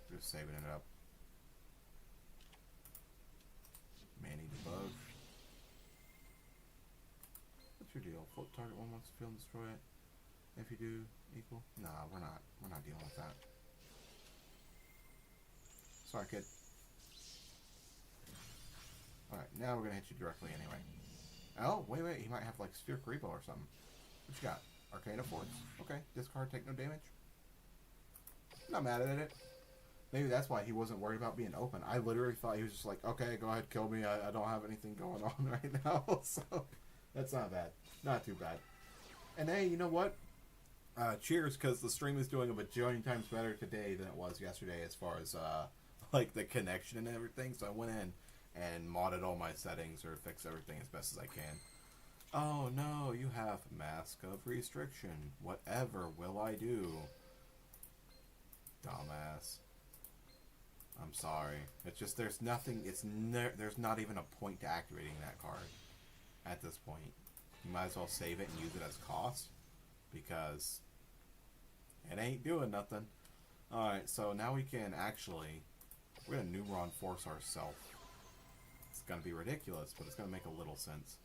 we're just saving it up. Manny Debug. What's your deal? Float target one once field and destroy it. If you do, equal. Nah, we're not dealing with that. Sorry, kid. Alright, now we're going to hit you directly anyway. Oh, wait, he might have, like, Sphere Karibo or something. What you got? Arcana Force. Okay, discard, take no damage. Not mad at it. Maybe that's why he wasn't worried about being open. I literally thought he was just like, okay, go ahead, kill me. I don't have anything going on right now. So, that's not bad. Not too bad. And hey, you know what? Cheers, because the stream is doing a bajillion times better today than it was yesterday as far as, like, the connection and everything. So I went in and modded all my settings or fixed everything as best as I can. Oh no, you have Mask of Restriction. Whatever will I do? Dumbass. I'm sorry. It's just there's nothing, there's not even a point to activating that card at this point. You might as well save it and use it as cost because it ain't doing nothing. Alright, so now we can actually, we're going to Numeron Force ourselves. It's going to be ridiculous, but it's going to make a little sense.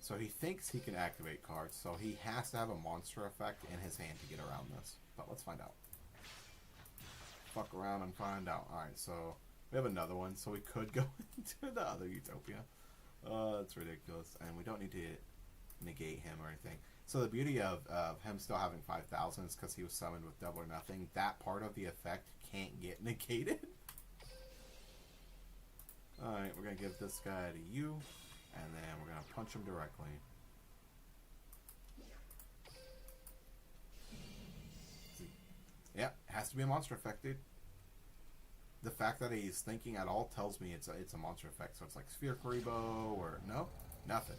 So he thinks he can activate cards, so he has to have a monster effect in his hand to get around this. But let's find out. Fuck around and find out. Alright, so we have another one, so we could go into the other Utopia. That's ridiculous. And we don't need to negate him or anything. So the beauty of him still having 5,000 is because he was summoned with Double or Nothing. That part of the effect can't get negated. Alright, we're going to give this guy to you, and then we're going to punch him directly. Yeah, it has to be a monster effect, dude. The fact that he's thinking at all tells me it's a monster effect. So it's like Sphere Karibo or... No? Nothing.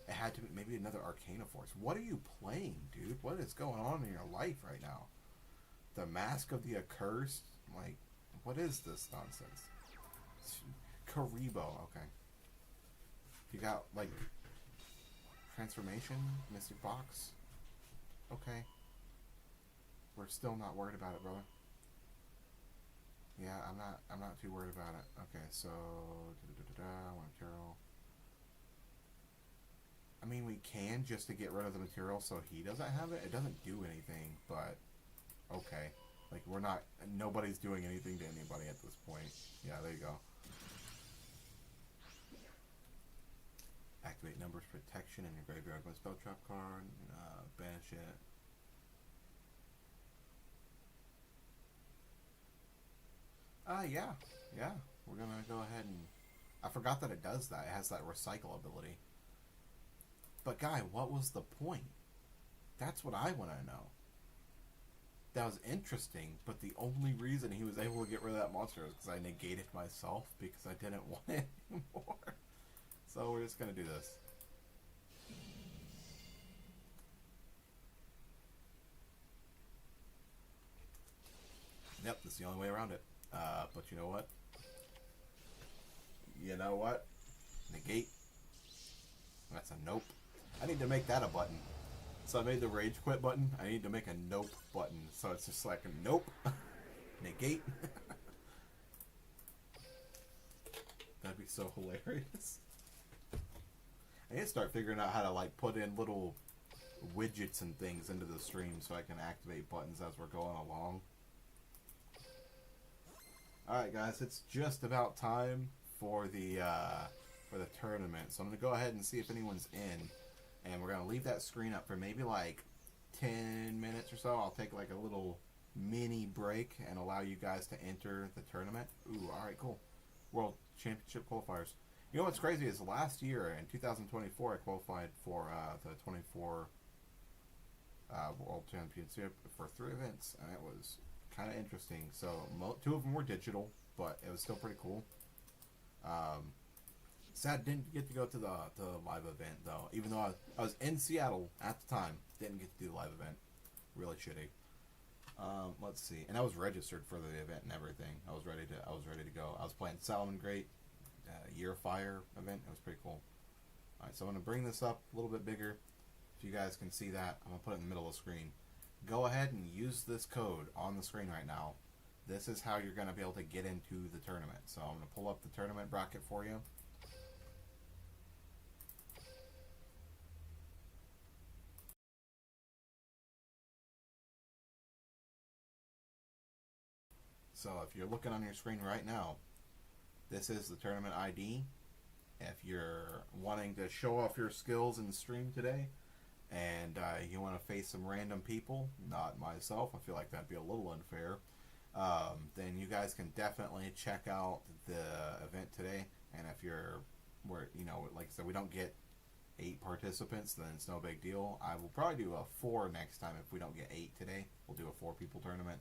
It had to be maybe another Arcana Force. What are you playing, dude? What is going on in your life right now? The Mask of the Accursed? Like, what is this nonsense? Karibo, okay. You got, like, Transformation? Mystic Box? Okay. We're still not worried about it, brother. Yeah, I'm not too worried about it. Okay, so one material. I mean, we can just to get rid of the material so he doesn't have it. It doesn't do anything, but okay. Like, we're not, nobody's doing anything to anybody at this point. Yeah, there you go. Activate numbers protection in your graveyard with spell trap card. Banish it. Yeah. We're gonna go ahead and... I forgot that it does that. It has that recycle ability. But, guy, what was the point? That's what I want to know. That was interesting, but the only reason he was able to get rid of that monster was because I negated myself because I didn't want it anymore. So we're just gonna do this. Yep, that's the only way around it. But you know what? You know what? Negate. That's a nope. I need to make that a button. So I made the rage quit button. I need to make a nope button. So it's just like a nope. Negate. That'd be so hilarious. I need to start figuring out how to like put in little widgets and things into the stream so I can activate buttons as we're going along. Alright guys, it's just about time for the tournament. So I'm going to go ahead and see if anyone's in. And we're going to leave that screen up for maybe like 10 minutes or so. I'll take like a little mini break and allow you guys to enter the tournament. Ooh, alright, cool. World Championship qualifiers. You know what's crazy is last year in 2024 I qualified for the 24 World Championship for 3 events, and it was kind of interesting. So 2 of them were digital, but it was still pretty cool. Sad didn't get to go to the live event though, even though I was in Seattle at the time. Didn't get to do the live event. Really shitty. Let's see, and I was registered for the event and everything. I was ready to go. I was playing Salmon Great Year of Fire event. It was pretty cool. All right, so I'm gonna bring this up a little bit bigger. If you guys can see that, I'm gonna put it in the middle of the screen. Go ahead and use this code on the screen right now. This is how you're gonna be able to get into the tournament. So I'm gonna pull up the tournament bracket for you. So if you're looking on your screen right now, this is the tournament ID. If you're wanting to show off your skills in the stream today, and you want to face some random people, not myself, I feel like that'd be a little unfair, then you guys can definitely check out the event today. And if you're, like I said, we don't get 8 participants, then it's no big deal. I will probably do a 4 next time if we don't get 8 today. We'll do a 4 people tournament.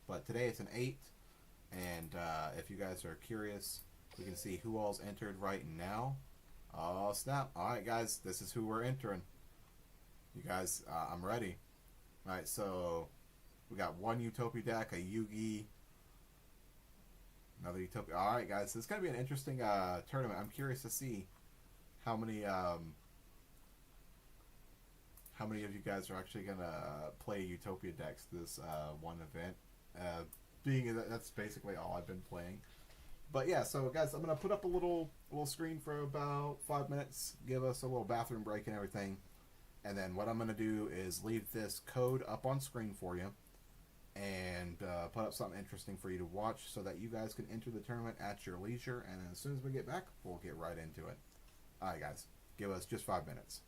But today it's an 8. And if you guys are curious, we can see who all's entered right now. Oh, snap. Alright, guys, this is who we're entering. You guys, I'm ready. Alright, so we got 1 Utopia deck, a Yugi, another Utopia. Alright, guys, this is going to be an interesting tournament. I'm curious to see how many of you guys are actually going to play Utopia decks this one event. Being that that's basically all I've been playing. But yeah, so guys, I'm gonna put up a little screen for about 5 minutes, give us a little bathroom break and everything, and then what I'm gonna do is leave this code up on screen for you, and put up something interesting for you to watch so that you guys can enter the tournament at your leisure. And as soon as we get back, we'll get right into it. All right, guys, give us just 5 minutes.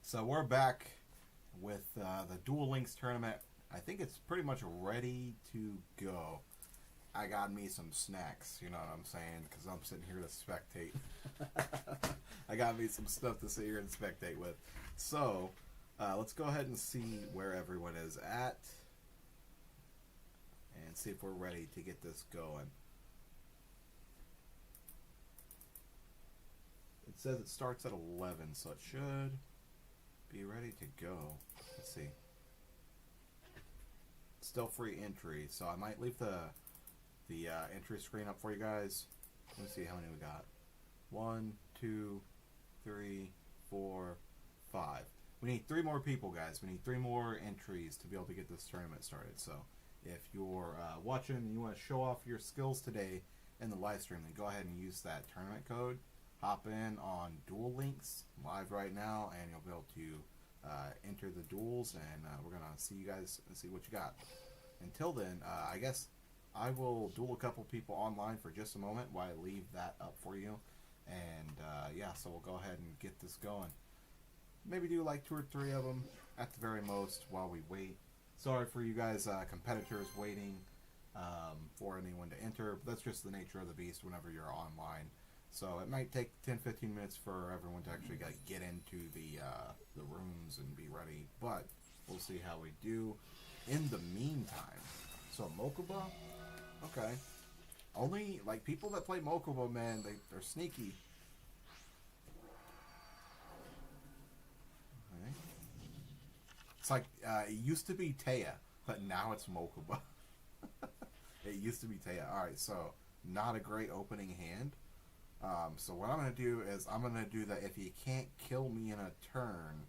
So we're back with the Duel Links tournament. I think it's pretty much ready to go. I got me some snacks, you know what I'm saying, because I'm sitting here to spectate. I got me some stuff to sit here and spectate with. So, let's go ahead and see where everyone is at. And see if we're ready to get this going. It says it starts at 11, so it should be ready to go. Let's see. Still free entry, so I might leave the entry screen up for you guys. Let's see how many we got. 1, 2, 3, 4, 5. We need 3 more people, guys. We need 3 more entries to be able to get this tournament started. So if you're watching and you want to show off your skills today in the live stream, then go ahead and use that tournament code. Hop in on Duel Links live right now, and you'll be able to enter the duels, and we're gonna see you guys and see what you got. Until then, I guess I will duel a couple people online for just a moment while I leave that up for you. And yeah, so we'll go ahead and get this going. Maybe do like 2 or 3 of them at the very most while we wait. Sorry for you guys competitors waiting for anyone to enter, but that's just the nature of the beast whenever you're online. So it might take 10-15 minutes for everyone to actually get into the rooms and be ready, but we'll see how we do in the meantime. So Mokuba, okay. Only like people that play Mokuba, man, they're sneaky. Okay. It's like it used to be Taya, but now it's Mokuba. It used to be Taya. All right, so not a great opening hand. So what I'm going to do is I'm going to do that if he can't kill me in a turn,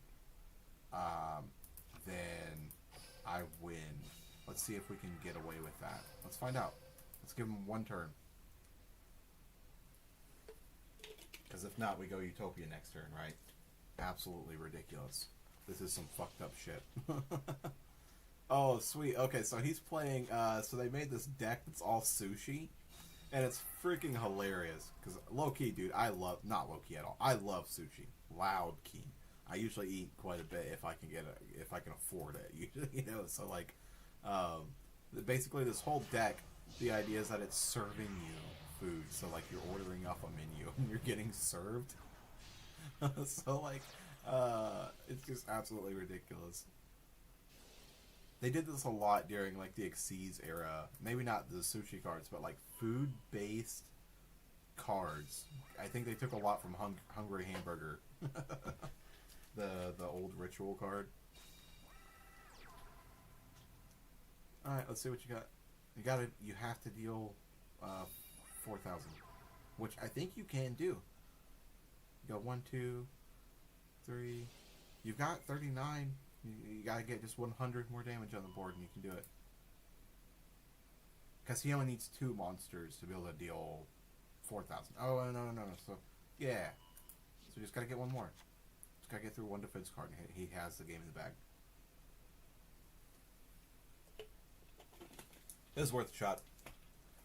then I win. Let's see if we can get away with that. Let's find out. Let's give him 1 turn. Because if not, we go Utopia next turn, right? Absolutely ridiculous. This is some fucked up shit. Oh, sweet. Okay, so he's playing, so they made this deck that's all sushi. And it's freaking hilarious. Because low-key, dude, I love... Not low-key at all. I love sushi. Loud-key. I usually eat quite a bit if I can get it, if I can afford it. Usually, you know, so like... Basically, this whole deck, the idea is that it's serving you food. So, like, you're ordering off a menu and you're getting served. So, like, it's just absolutely ridiculous. They did this a lot during, like, the Xyz era. Maybe not the sushi cards, but, like, food-based cards. I think they took a lot from Hungry Hamburger. the old ritual card. Alright, let's see what you got. You have to deal 4,000. Which I think you can do. You got 1, 2, 3. You've got 39. You gotta get just 100 more damage on the board and you can do it. Because he only needs 2 monsters to be able to deal 4,000. Oh, no. So, yeah. So you just gotta get one more. Just gotta get through one defense card and he has the game in the bag. It's worth a shot.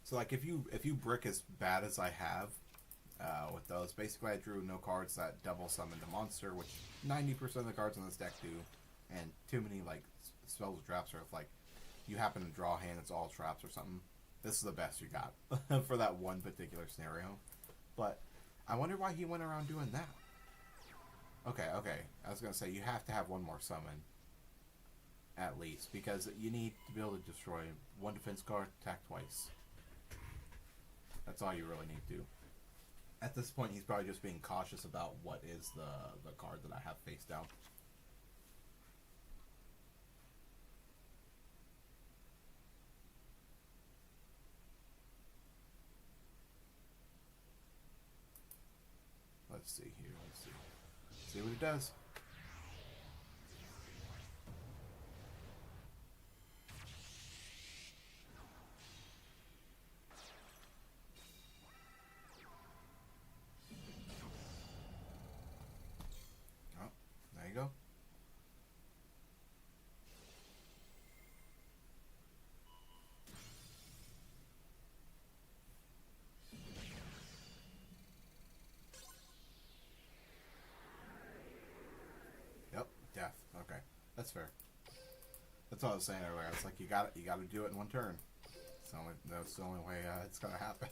So, like, if you brick as bad as I have with those, basically I drew no cards that double summon the monster, which 90% of the cards on this deck do, and too many, like, spells or traps, or if, like, you happen to draw a hand that's all traps or something, this is the best you got for that one particular scenario. But I wonder why he went around doing that. Okay. I was going to say, you have to have one more summon. At least, because you need to be able to destroy one defense card, attack twice. That's all you really need to do. At this point, he's probably just being cautious about what is the card that I have face down. Let's see here. See what it does. There you go. Yep, death. Okay, that's fair. That's all I was saying earlier. It's like you got to do it in one turn. That's the only way it's gonna happen.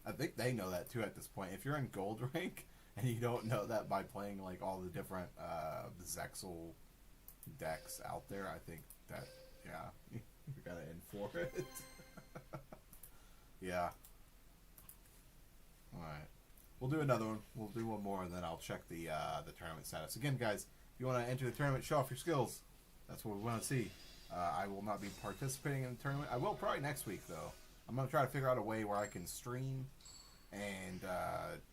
I think they know that too at this point. If you're in gold rank and you don't know that by playing like all the different Zexal decks out there, I think that you gotta in for it. Yeah. All right. We'll do another one. We'll do one more, and then I'll check the tournament status. Again, guys, if you want to enter the tournament, show off your skills. That's what we want to see. I will not be participating in the tournament. I will probably next week, though. I'm going to try to figure out a way where I can stream and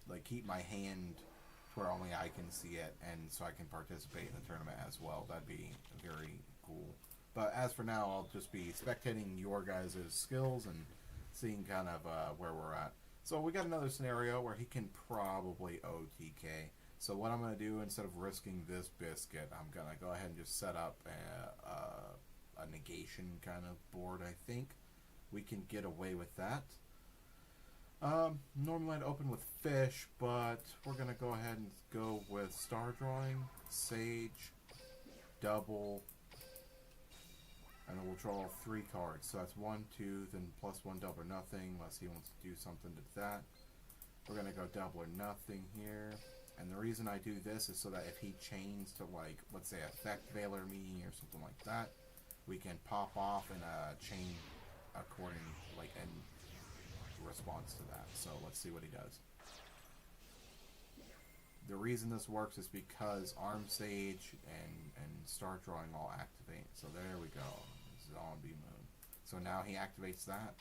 like keep my hand to where only I can see it, and so I can participate in the tournament as well. That'd be very cool. But as for now, I'll just be spectating your guys' skills and seeing kind of where we're at. So we got another scenario where he can probably OTK. So what I'm going to do, instead of risking this biscuit, I'm going to go ahead and just set up a negation kind of board, I think. We can get away with that. Normally I'd open with fish, but we're going to go ahead and go with star drawing, sage, double, and then we'll draw 3 cards. So that's 1, 2, then +1 double or nothing, unless he wants to do something to that. We're going to go double or nothing here. And the reason I do this is so that if he chains to, like, let's say effect Veiler me or something like that, we can pop off and chain according, like, in response to that. So let's see what he does. The reason this works is because Arm Sage and Star Drawing all activate. So there we go. Zombie Moon. So now he activates that.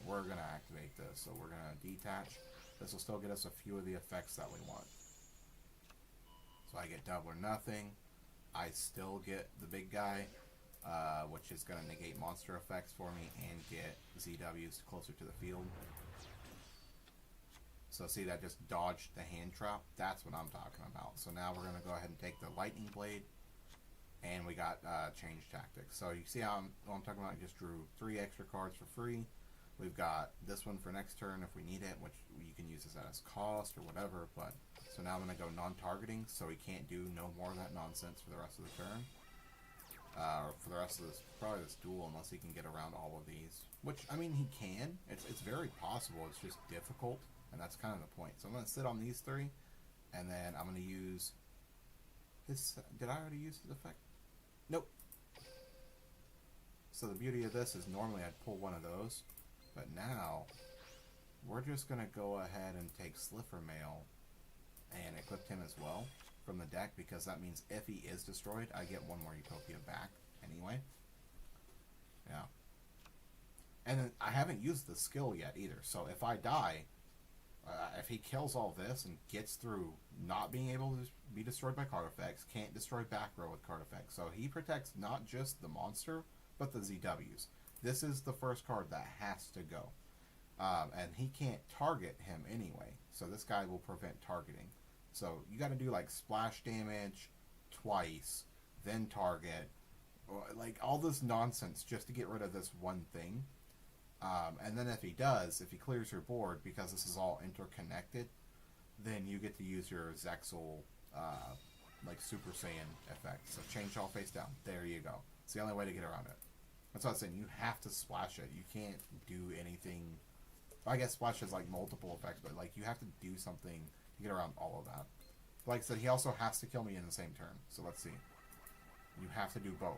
We're going to activate this. So we're going to detach. This will still get us a few of the effects that we want. So I get double or nothing. I still get the big guy, which is going to negate monster effects for me and get ZWs closer to the field. So see, that just dodged the hand trap. That's what I'm talking about. So now we're going to go ahead and take the lightning blade, and we got change tactics. So you see how I'm talking about? I just drew 3 extra cards for free. We've got this one for next turn if we need it, which you can use this as cost or whatever. But so now I'm going to go non-targeting, so he can't do no more of that nonsense for the rest of the turn. for the rest of this, probably this duel, unless he can get around all of these. Which, I mean, he can. It's very possible. It's just difficult, and that's kind of the point. So I'm going to sit on these three, and then I'm going to use his... Did I already use his effect? Nope. So the beauty of this is normally I'd pull one of those, but now we're just going to go ahead and take Slipper Mail and equip him as well from the deck, because that means if he is destroyed, I get one more Utopia back anyway. Yeah. And then I haven't used the skill yet either, so if I die, if he kills all this and gets through not being able to be destroyed by card effects, can't destroy back row with card effects, so he protects not just the monster, but the ZWs. This is the first card that has to go. And he can't target him anyway, so this guy will prevent targeting. So you got to do like splash damage twice, then target, like all this nonsense just to get rid of this one thing. And then if he does, if he clears your board, because this is all interconnected, then you get to use your Zexal, like Super Saiyan effect. So change all face down. There you go. It's the only way to get around it. That's what I was saying. You have to splash it. You can't do anything. Well, I guess splash has like multiple effects, but like you have to do something to get around all of that. Like I said, he also has to kill me in the same turn. So let's see. You have to do both.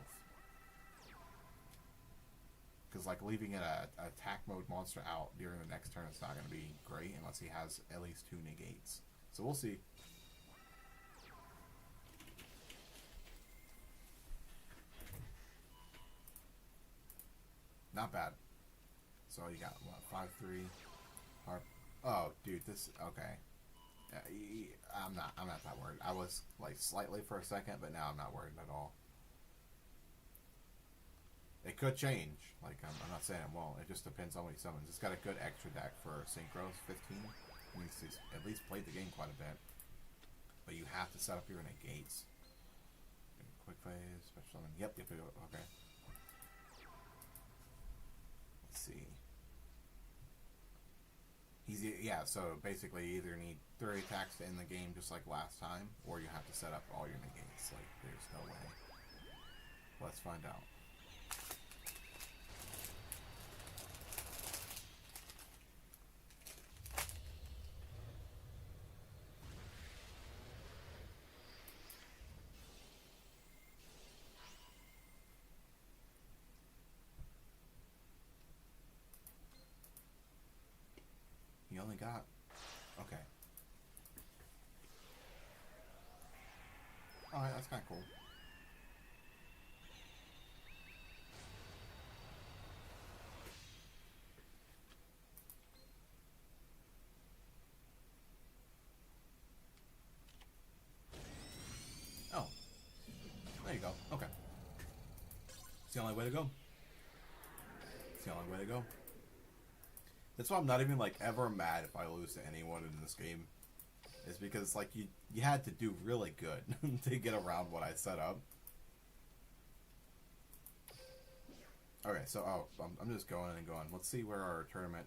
Because like leaving an attack mode monster out during the next turn is not going to be great unless he has at least 2 negates. So we'll see. Not bad. So you got what, 5-3 harp. Oh, dude, this okay. I'm not that worried. I was like slightly for a second, but now I'm not worried at all. It could change. Like I'm not saying it won't. It just depends on what he summons. It's got a good extra deck for Synchros 15. Means he's at least played the game quite a bit. But you have to set up your negates. Quick phase, special summon. Yep, okay. Let's see. Yeah, so basically you either need 3 attacks to end the game just like last time, or you have to set up all your negates. Like, there's no way. Let's find out. You only got... Okay. Alright, that's kind of cool. Oh. There you go. Okay. It's the only way to go. It's the only way to go. That's why I'm not even like ever mad if I lose to anyone in this game. Is because like you had to do really good to get around what I set up. Okay, so I'm just going and going. Let's see where our tournament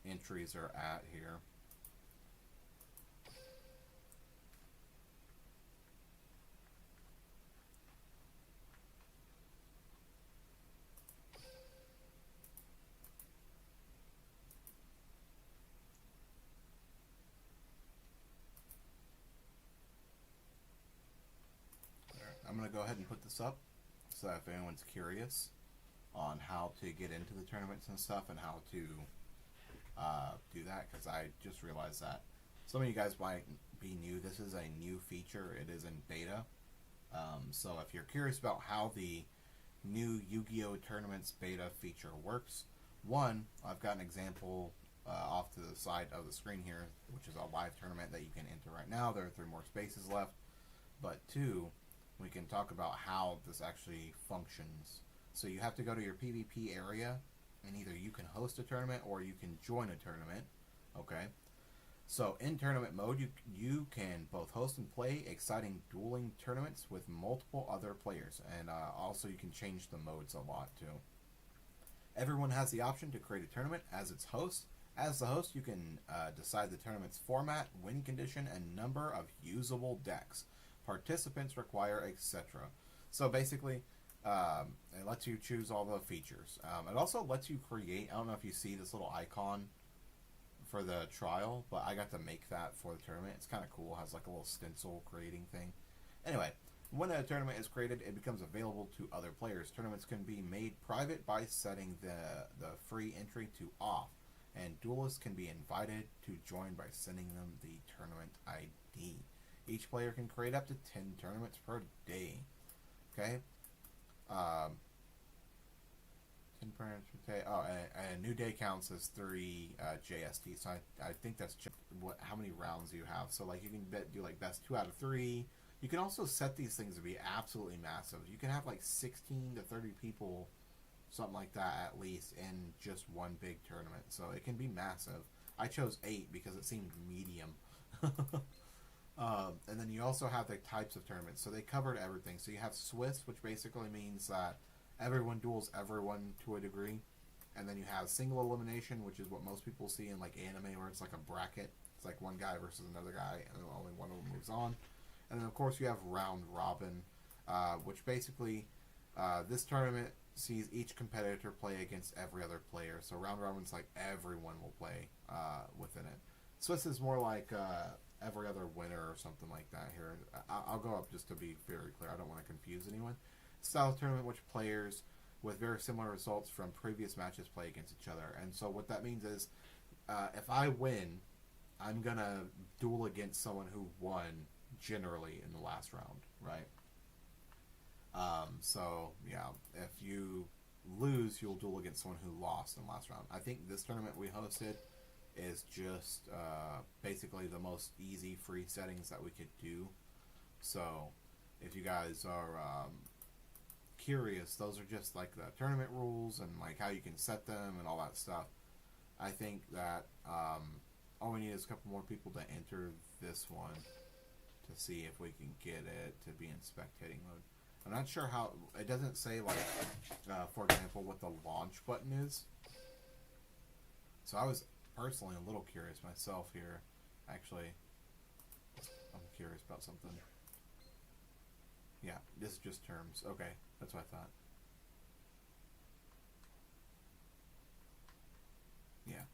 entries are at here. I'm going to go ahead and put this up so that if anyone's curious on how to get into the tournaments and stuff and how to do that, because I just realized that some of you guys might be new. This is a new feature. It is in beta. So if you're curious about how the new Yu-Gi-Oh! Tournaments beta feature works, one, I've got an example off to the side of the screen here, which is a live tournament that you can enter right now. There are 3 more spaces left. But 2, we can talk about how this actually functions. So you have to go to your PvP area, and either you can host a tournament or you can join a tournament. Okay? So in tournament mode, you can both host and play exciting dueling tournaments with multiple other players. And also you can change the modes a lot too. Everyone has the option to create a tournament as its host. As the host, you can decide the tournament's format, win condition, and number of usable decks. participants require, etc. So basically, it lets you choose all the features. It also lets you create, I don't know if you see this little icon for the trial, but I got to make that for the tournament. It's kind of cool. It has like a little stencil creating thing. Anyway, when a tournament is created, it becomes available to other players. Tournaments can be made private by setting the free entry to off, and duelists can be invited to join by sending them the tournament ID. Each player can create up to 10 tournaments per day. Okay? 10 tournaments per day. Oh, and a new day counts as 3 JST. So I think that's just how many rounds you have. So like you can do like best 2 out of 3. You can also set these things to be absolutely massive. You can have like 16 to 30 people, something like that at least, in just one big tournament. So it can be massive. I chose 8 because it seemed medium. And then you also have the types of tournaments. So they covered everything. So you have Swiss, which basically means that everyone duels everyone to a degree. And then you have single elimination, which is what most people see in like anime, where it's like a bracket. It's like one guy versus another guy, and then only one of them moves on. And then of course you have round robin, which basically this tournament sees each competitor play against every other player. So round robin's like everyone will play within it. Swiss is more like every other winner or something like that here. I'll go up just to be very clear. I don't want to confuse anyone. Style of tournament which players with very similar results from previous matches play against each other. And so what that means is if I win, I'm going to duel against someone who won generally in the last round, right? So, yeah, if you lose, you'll duel against someone who lost in the last round. I think this tournament we hosted is just basically the most easy free settings that we could do. So if you guys are curious, those are just like the tournament rules and like how you can set them and all that stuff. I think that all we need is a couple more people to enter this one to see if we can get it to be in spectating mode. I'm not sure how, it doesn't say like for example what the launch button is. So I was personally a little curious myself here. Actually, I'm curious about something. Yeah, this is just terms. Okay, that's what I thought. Yeah.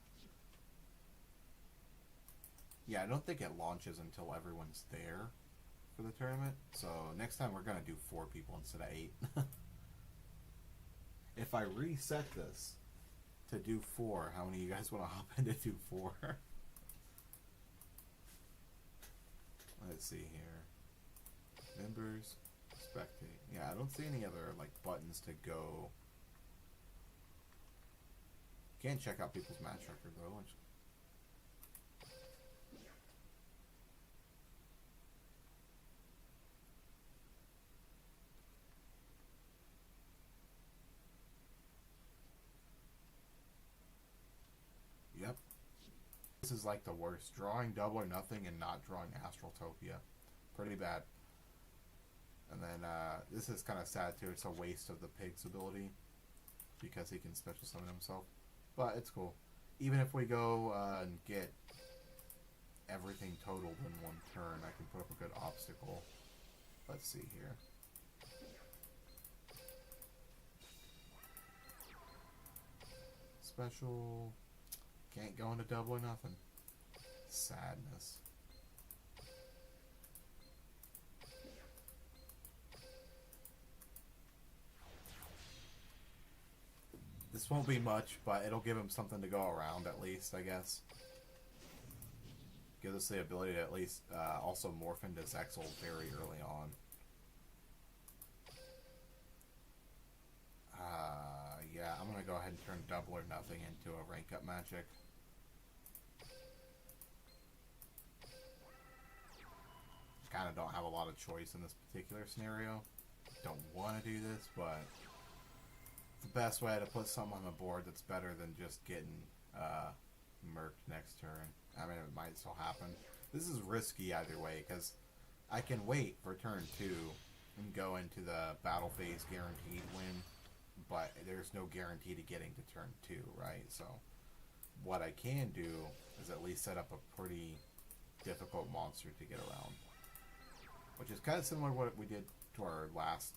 Yeah, I don't think it launches until everyone's there for the tournament. So next time we're going to do 4 people instead of 8. If I reset this to do 4, how many of you guys want to hop in to do 4? Let's see here. Members, spectate. Yeah, I don't see any other like buttons to go. Can't check out people's match record though. Yep. This is like the worst. Drawing double or nothing and not drawing Astraltopia. Pretty bad. And then this is kind of sad too. It's a waste of the pig's ability because he can special summon himself. But it's cool. Even if we go and get everything totaled in one turn, I can put up a good obstacle. Let's see here. Special. Can't go into double or nothing. Sadness. This won't be much, but it'll give him something to go around at least, I guess. Gives us the ability to at least also morph into Zexal very early on. Yeah, I'm going to go ahead and turn double or nothing into a rank up magic. Kind of don't have a lot of choice in this particular scenario. Don't want to do this, but the best way to put something on the board that's better than just getting murked next turn. I mean, it might still happen. This is risky either way, because I can wait for turn 2 and go into the battle phase guaranteed win, but there's no guarantee to getting to turn 2, right? So what I can do is at least set up a pretty difficult monster to get around. which is kind of similar to what we did to our last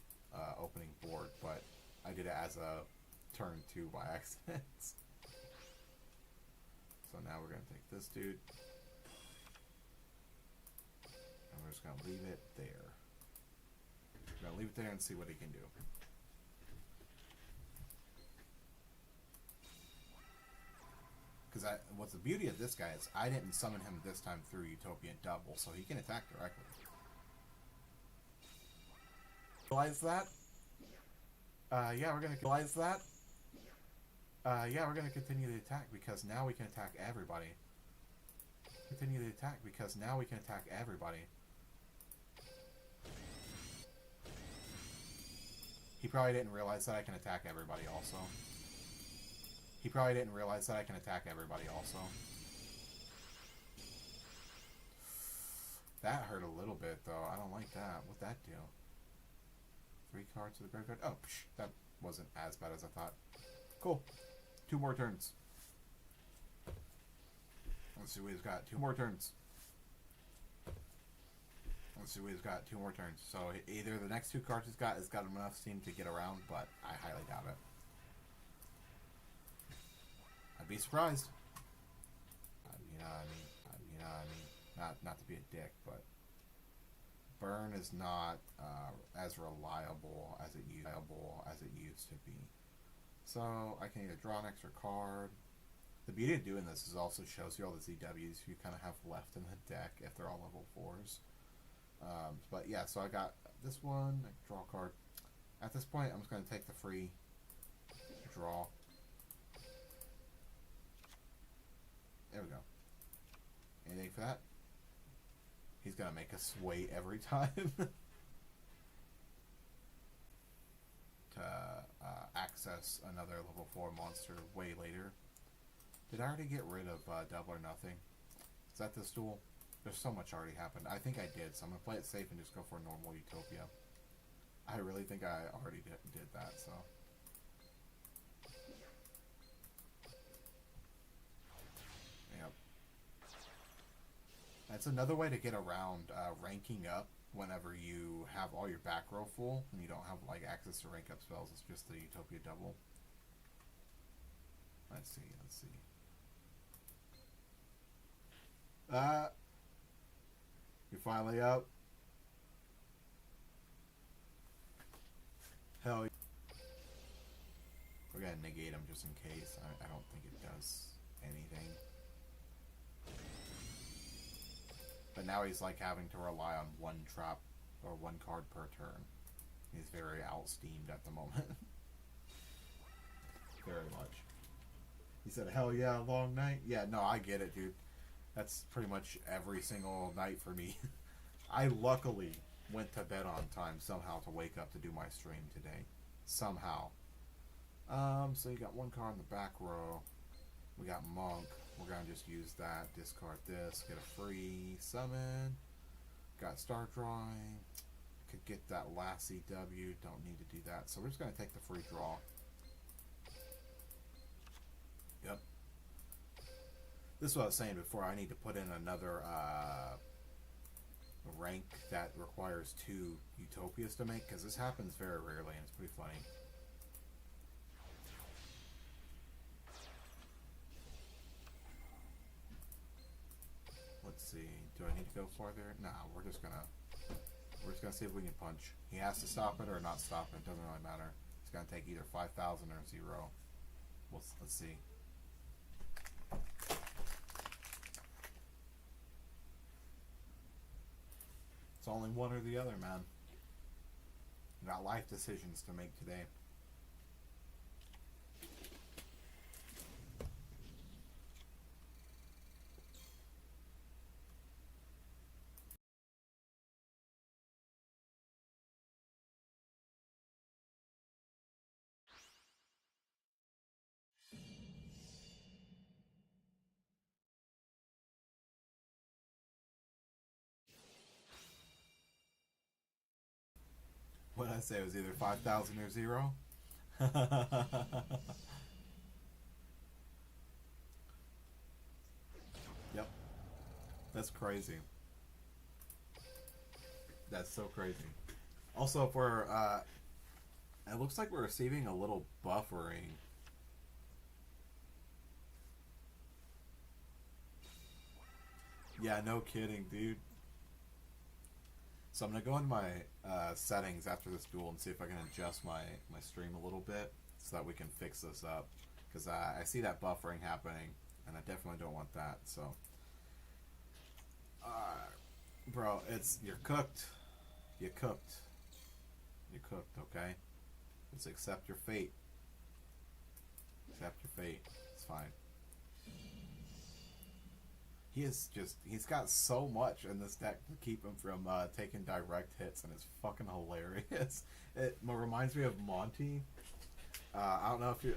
opening board, but I did it as a turn 2 by accident. So now we're going to take this dude, and we're just going to leave it there. We're going to leave it there and see what he can do. Because what's the beauty of this guy is I didn't summon him this time through Utopian Double, so he can attack directly. Realize that? Yeah, we're gonna realize that. Yeah, we're gonna continue the attack because now we can attack everybody. Continue the attack because now we can attack everybody. He probably didn't realize that I can attack everybody also. He probably didn't realize that I can attack everybody also. That hurt a little bit though. I don't like that. What'd that do? 3 cards to the graveyard. Oh, that wasn't as bad as I thought. Cool. 2 more turns. Let's see what he's got. 2 more turns. Let's see what he's got. 2 more turns. So either the next 2 cards he's got has got enough steam to get around, but I highly doubt it. I'd be surprised. You know what I mean? Not to be a dick, but burn is not as reliable as it used to be. So I can either draw an extra card. The beauty of doing this is also shows you all the ZWs you kind of have left in the deck if they're all level 4s. But yeah, so I got this one. I draw a card. At this point, I'm just going to take the free draw. There we go. Anything for that? He's going to make us wait every time to access another level 4 monster way later. Did I already get rid of Double or Nothing? Is that this duel? There's so much already happened. I think I did, so I'm going to play it safe and just go for normal Utopia. I really think I already did that, so. Yep. That's another way to get around ranking up whenever you have all your back row full and you don't have like access to rank up spells. It's just the Utopia Double. Let's see. You're finally up. Hell yeah. We're gonna negate him just in case. I don't think it does anything. But now he's like having to rely on 1 trap or 1 card per turn. He's very out-steamed at the moment. Very much. He said, hell yeah, long night? Yeah, no, I get it, dude. That's pretty much every single night for me. I luckily went to bed on time somehow to wake up to do my stream today. Somehow. So you got 1 card in the back row. We got Monk. We're going to just use that. Discard this. Get a free summon. Got Star Drawing. Could get that last CW. Don't need to do that. So we're just going to take the free draw. Yep. This is what I was saying before. I need to put in another rank that requires 2 Utopias to make, because this happens very rarely and it's pretty funny. Let's see. Do I need to go farther? No, we're just gonna see if we can punch. He has to stop it or not stop it. It doesn't really matter. It's gonna take either 5,000 or 0. Let's see. It's only one or the other, man. We got life decisions to make today. What did I say? It was either 5,000 or 0? Yep. That's crazy. That's so crazy. Also, for it looks like we're receiving a little buffering. Yeah, no kidding, dude. So I'm gonna go in my settings after this duel and see if I can adjust my stream a little bit so that we can fix this up. Because I see that buffering happening, and I definitely don't want that. So, bro, it's you're cooked. You cooked. You cooked. Okay. Just accept your fate. Accept your fate. It's fine. He's got so much in this deck to keep him from taking direct hits, and it's fucking hilarious. It reminds me of Monty. I don't know if you,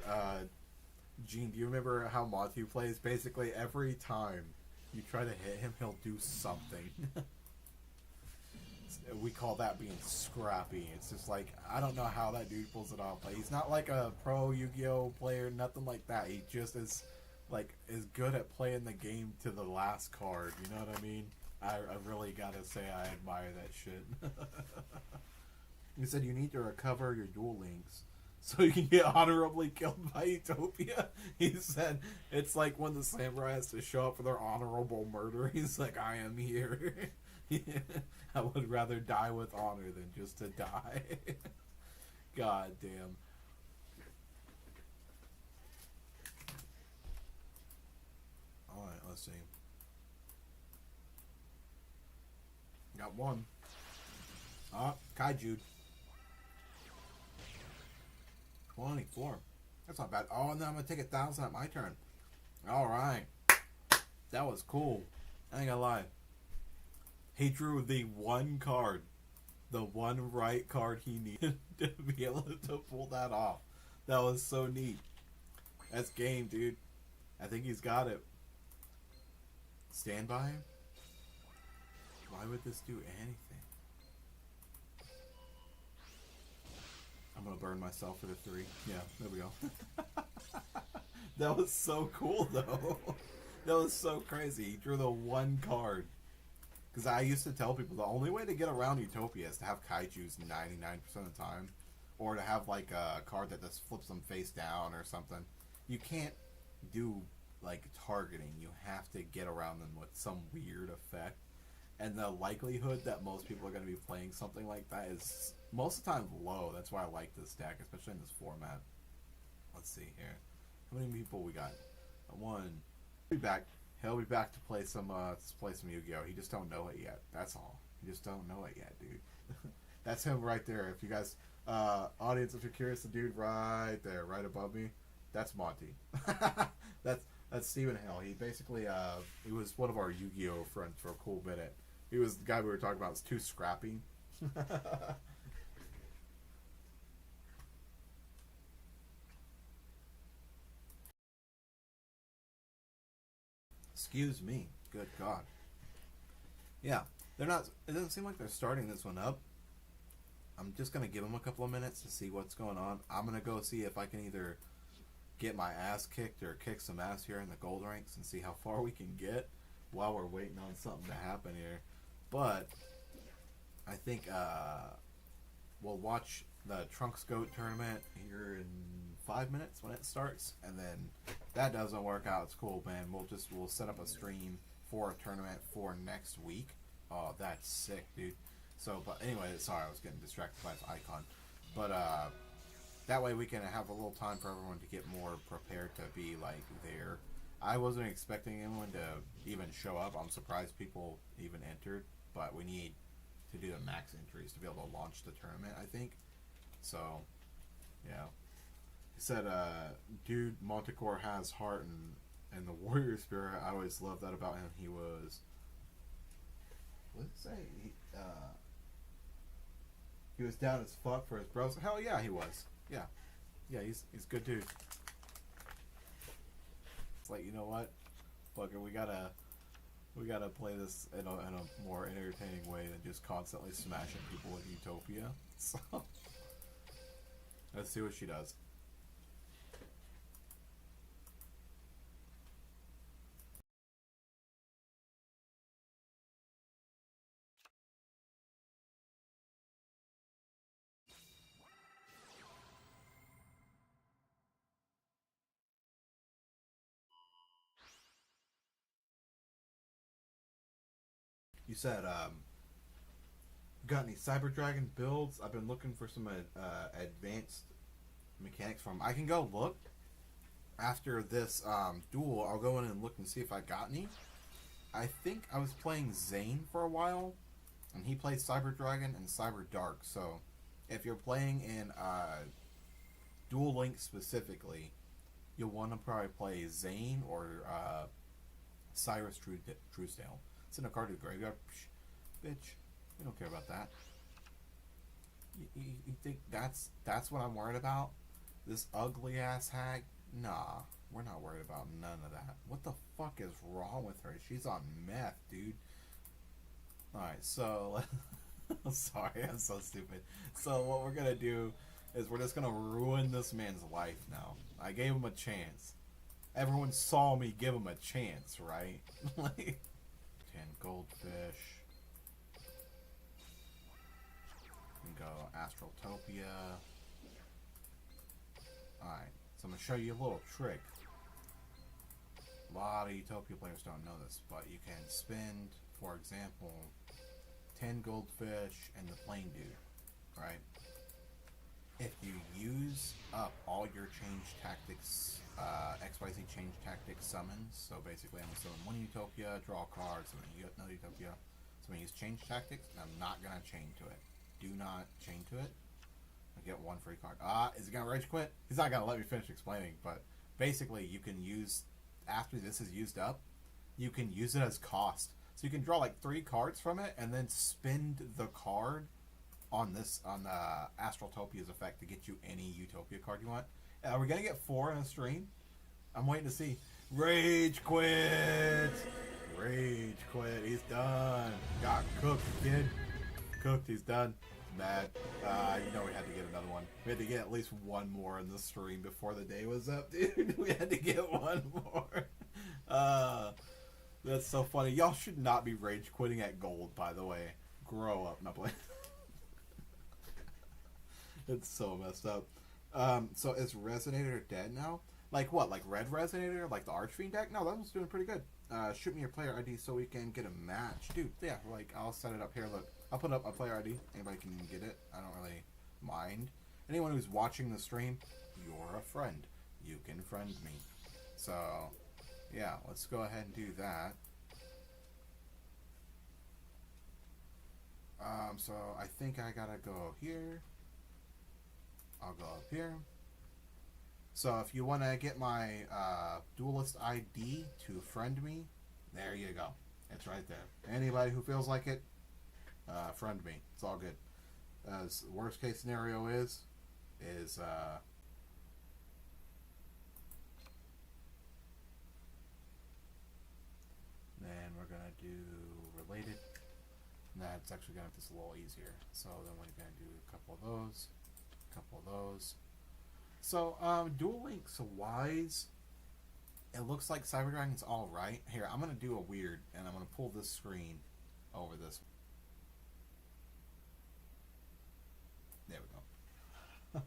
Gene, do you remember how Monty plays? Basically, every time you try to hit him, he'll do something. We call that being scrappy. It's just like, I don't know how that dude pulls it off. Like, he's not like a pro Yu-Gi-Oh player, nothing like that. He just is good at playing the game to the last card. You know what I mean? I really gotta say I admire that shit. He said you need to recover your duel links so you can get honorably killed by Utopia. He said it's like when the samurai has to show up for their honorable murder. He's like, I am here. I would rather die with honor than just to die. God damn. Alright, let's see. Got one. Kaiju. 24. That's not bad. Oh, and then I'm going to take 1,000 at my turn. Alright. That was cool. I ain't gonna lie. He drew the one card. The one right card he needed to be able to pull that off. That was so neat. That's game, dude. I think he's got it. Stand by him? Why would this do anything? I'm gonna burn myself for the 3. Yeah, there we go. That was so cool, though. That was so crazy. He drew the one card. Because I used to tell people the only way to get around Utopia is to have Kaijus 99% of the time. Or to have, like, a card that just flips them face down or something. You can't do, like, targeting. You have to get around them with some weird effect. And the likelihood that most people are going to be playing something like that is most of the time low. That's why I like this deck, especially in this format. Let's see here. How many people we got? One. He'll be back. He'll be back to play some Yu-Gi-Oh. He just don't know it yet. That's all. You just don't know it yet, dude. That's him right there. If you guys, audience, if you're curious, the dude right there, right above me, that's Monty. That's Stephen Hill. He basically, he was one of our Yu-Gi-Oh friends for a cool minute. He was the guy we were talking about. Was too scrappy. Excuse me. Good God. Yeah, they're not. It doesn't seem like they're starting this one up. I'm just gonna give them a couple of minutes to see what's going on. I'm gonna go see if I can either get my ass kicked or kick some ass here in the gold ranks and see how far we can get while we're waiting on something to happen here. But I think we'll watch the Trunks Goat tournament here in 5 minutes when it starts, and then if that doesn't work out, it's cool, man. We'll set up a stream for a tournament for next week. Oh, that's sick, dude. So, but anyway, sorry, I was getting distracted by this icon. But that way we can have a little time for everyone to get more prepared to be like there. I wasn't expecting anyone to even show up. I'm surprised people even entered, but we need to do the max entries to be able to launch the tournament, I think. So, yeah. He said, dude, Montecore has heart and the warrior spirit. I always loved that about him. He was, what did it say? He was down as fuck for his bros. Hell yeah, he was. Yeah. Yeah, he's a good dude. It's like, you know what? Fucker, we gotta play this in a more entertaining way than just constantly smashing people with Utopia. So let's see what she does. You said, got any Cyber Dragon builds? I've been looking for some advanced mechanics from. I can go look after this duel. I'll go in and look and see if I got any. I think I was playing Zane for a while, and he plays Cyber Dragon and Cyber Dark. So, if you're playing in Duel Link specifically, you'll want to probably play Zane or Cyrus Truesdale. It's in a card to the graveyard. Psh, bitch, we don't care about that. You think that's what I'm worried about? This ugly ass hag? Nah, we're not worried about none of that. What the fuck is wrong with her? She's on meth, dude. Alright, so... sorry, I'm so stupid. So what we're gonna do is we're just gonna ruin this man's life now. I gave him a chance. Everyone saw me give him a chance, right? Like 10 goldfish. We can go Astrotopia. Alright, so I'm gonna show you a little trick. A lot of Utopia players don't know this, but you can spend, for example, 10 goldfish and the plain dude, right? If you use up all your change tactics, XYZ change tactics summons, so basically I'm going to summon one Utopia, draw a card, summon another Utopia, so I'm going to use change tactics, and I'm not going to chain to it. Do not chain to it. I get one free card. Is he going to rage quit? He's not going to let me finish explaining, but basically you can use, after this is used up, you can use it as cost. So you can draw like 3 cards from it, and then spend the card on this, on the Astrotopia's effect to get you any Utopia card you want. Are we gonna get 4 in a stream? I'm waiting to see. Rage quit! Rage quit. He's done. Got cooked, kid. Cooked. He's done. Mad. You know we had to get another one. We had to get at least one more in the stream before the day was up, dude. We had to get one more. That's so funny. Y'all should not be rage quitting at gold, by the way. Grow up. Not playing. It's so messed up. So is Resonator dead now? Like what? Like Red Resonator? Like the Archfiend deck? No, that one's doing pretty good. Shoot me your player ID so we can get a match. Dude, yeah, like I'll set it up here. Look, I'll put up a player ID. Anybody can get it. I don't really mind. Anyone who's watching the stream, you're a friend. You can friend me. So, yeah, let's go ahead and do that. So I think I gotta go here. I'll go up here. So if you want to get my Duelist ID to friend me, there you go. It's right there. Anybody who feels like it, friend me. It's all good. As worst case scenario is then we're gonna do related. That's actually gonna make this a little easier. So then we're gonna do a couple of those. Couple of those. So, Duel Links wise, it looks like Cyber Dragon's alright. Here, I'm going to do a weird, and I'm going to pull this screen over this. There we go.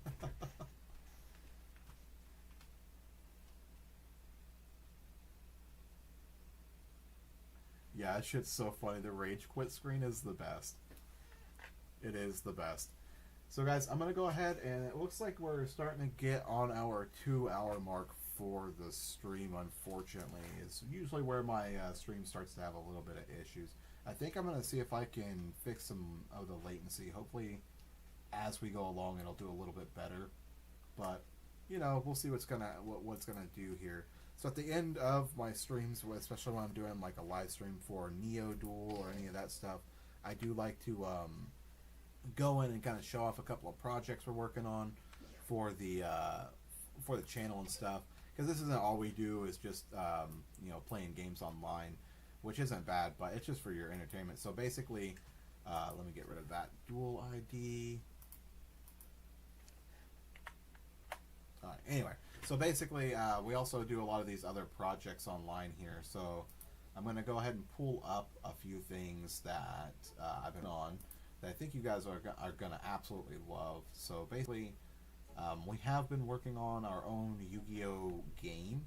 Yeah, that shit's so funny. The rage quit screen is the best. It is the best. So guys, I'm going to go ahead, and it looks like we're starting to get on our 2-hour mark for the stream, unfortunately. It's usually where my stream starts to have a little bit of issues. I think I'm going to see if I can fix some of the latency. Hopefully, as we go along, it'll do a little bit better. But, you know, we'll see what's going to do here. So at the end of my streams, especially when I'm doing like a live stream for Neo Duel or any of that stuff, I do like to... go in and kind of show off a couple of projects we're working on for the channel and stuff, because this isn't all we do is just you know, playing games online, which isn't bad, but it's just for your entertainment. So basically, let me get rid of that dual ID. Anyway, so basically we also do a lot of these other projects online here, so I'm going to go ahead and pull up a few things that I've been on that I think you guys are going to absolutely love. So basically, we have been working on our own Yu-Gi-Oh game,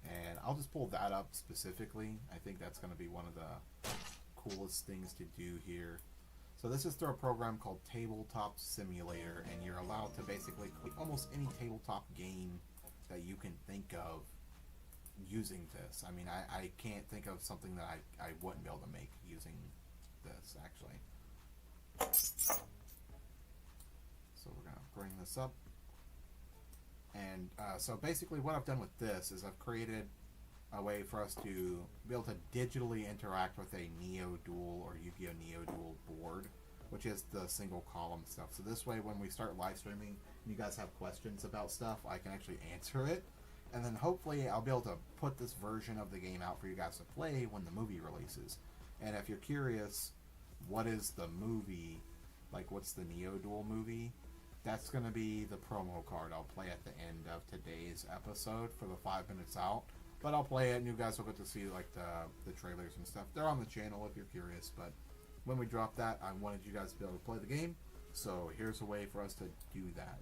and I'll just pull that up specifically. I think that's going to be one of the coolest things to do here. So this is through a program called Tabletop Simulator, and you're allowed to basically click almost any tabletop game that you can think of using this. I mean, I can't think of something that I wouldn't be able to make using this, actually. So we're going to bring this up. And so basically what I've done with this is I've created a way for us to be able to digitally interact with a Neo Duel or Yu-Gi-Oh! Neo Duel board, which is the single column stuff. So this way when we start live streaming and you guys have questions about stuff, I can actually answer it. And then hopefully I'll be able to put this version of the game out for you guys to play when the movie releases. And if you're curious, what is the movie, like what's the Neo Duel movie, that's going to be the promo card I'll play at the end of today's episode for the 5 minutes out. But I'll play it and you guys will get to see like the trailers and stuff. They're on the channel if you're curious, but when we drop that, I wanted you guys to be able to play the game. So here's a way for us to do that.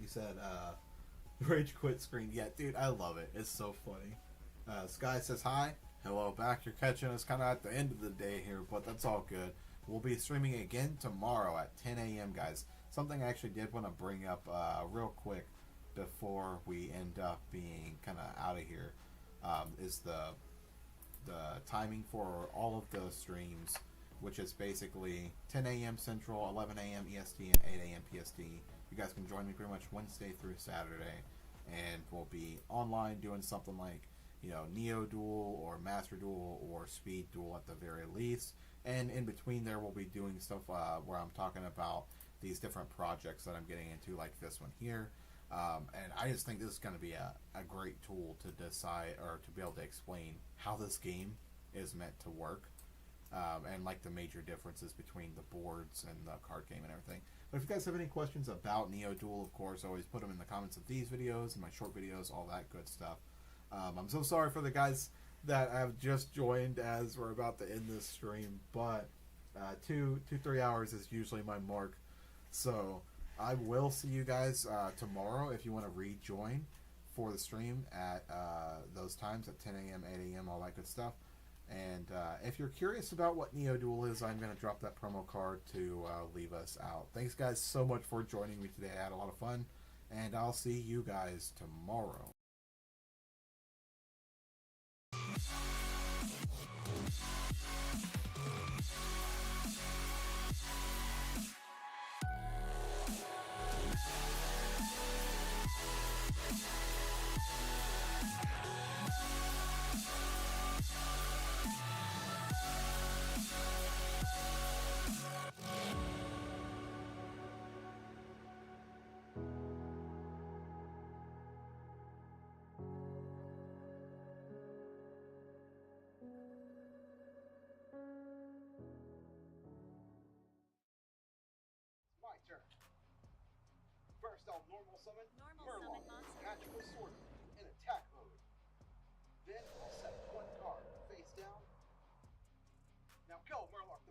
You said, Rage quit screen. Yeah, dude, I love it. It's so funny. Sky says hi. Hello back. You're catching us kind of at the end of the day here, but that's all good. We'll be streaming again tomorrow at 10 a.m., guys. Something I actually did want to bring up real quick before we end up being kind of out of here is the timing for all of the streams, which is basically 10 a.m. Central, 11 a.m. EST, and 8 a.m. PST. You guys can join me pretty much Wednesday through Saturday, and we'll be online doing something like, you know, Neo Duel or Master Duel or Speed Duel at the very least. And in between there, we'll be doing stuff where I'm talking about these different projects that I'm getting into, like this one here. And I just think this is going to be a great tool to decide or to be able to explain how this game is meant to work. And like the major differences between the boards and the card game and everything. But if you guys have any questions about Neo Duel, of course, always put them in the comments of these videos and my short videos, all that good stuff. I'm so sorry for the guys that have just joined as we're about to end this stream, but 2-3 hours is usually my mark. So I will see you guys tomorrow if you want to rejoin for the stream at those times at 10 a.m., 8 a.m., all that good stuff. And if you're curious about what Neo Duel is, I'm going to drop that promo card to leave us out. Thanks, guys, so much for joining me today. I had a lot of fun, and I'll see you guys tomorrow. First, I'll normal summon Murloc, Magical Sword in attack mode. Then I'll set one card face down. Now go, Murloc.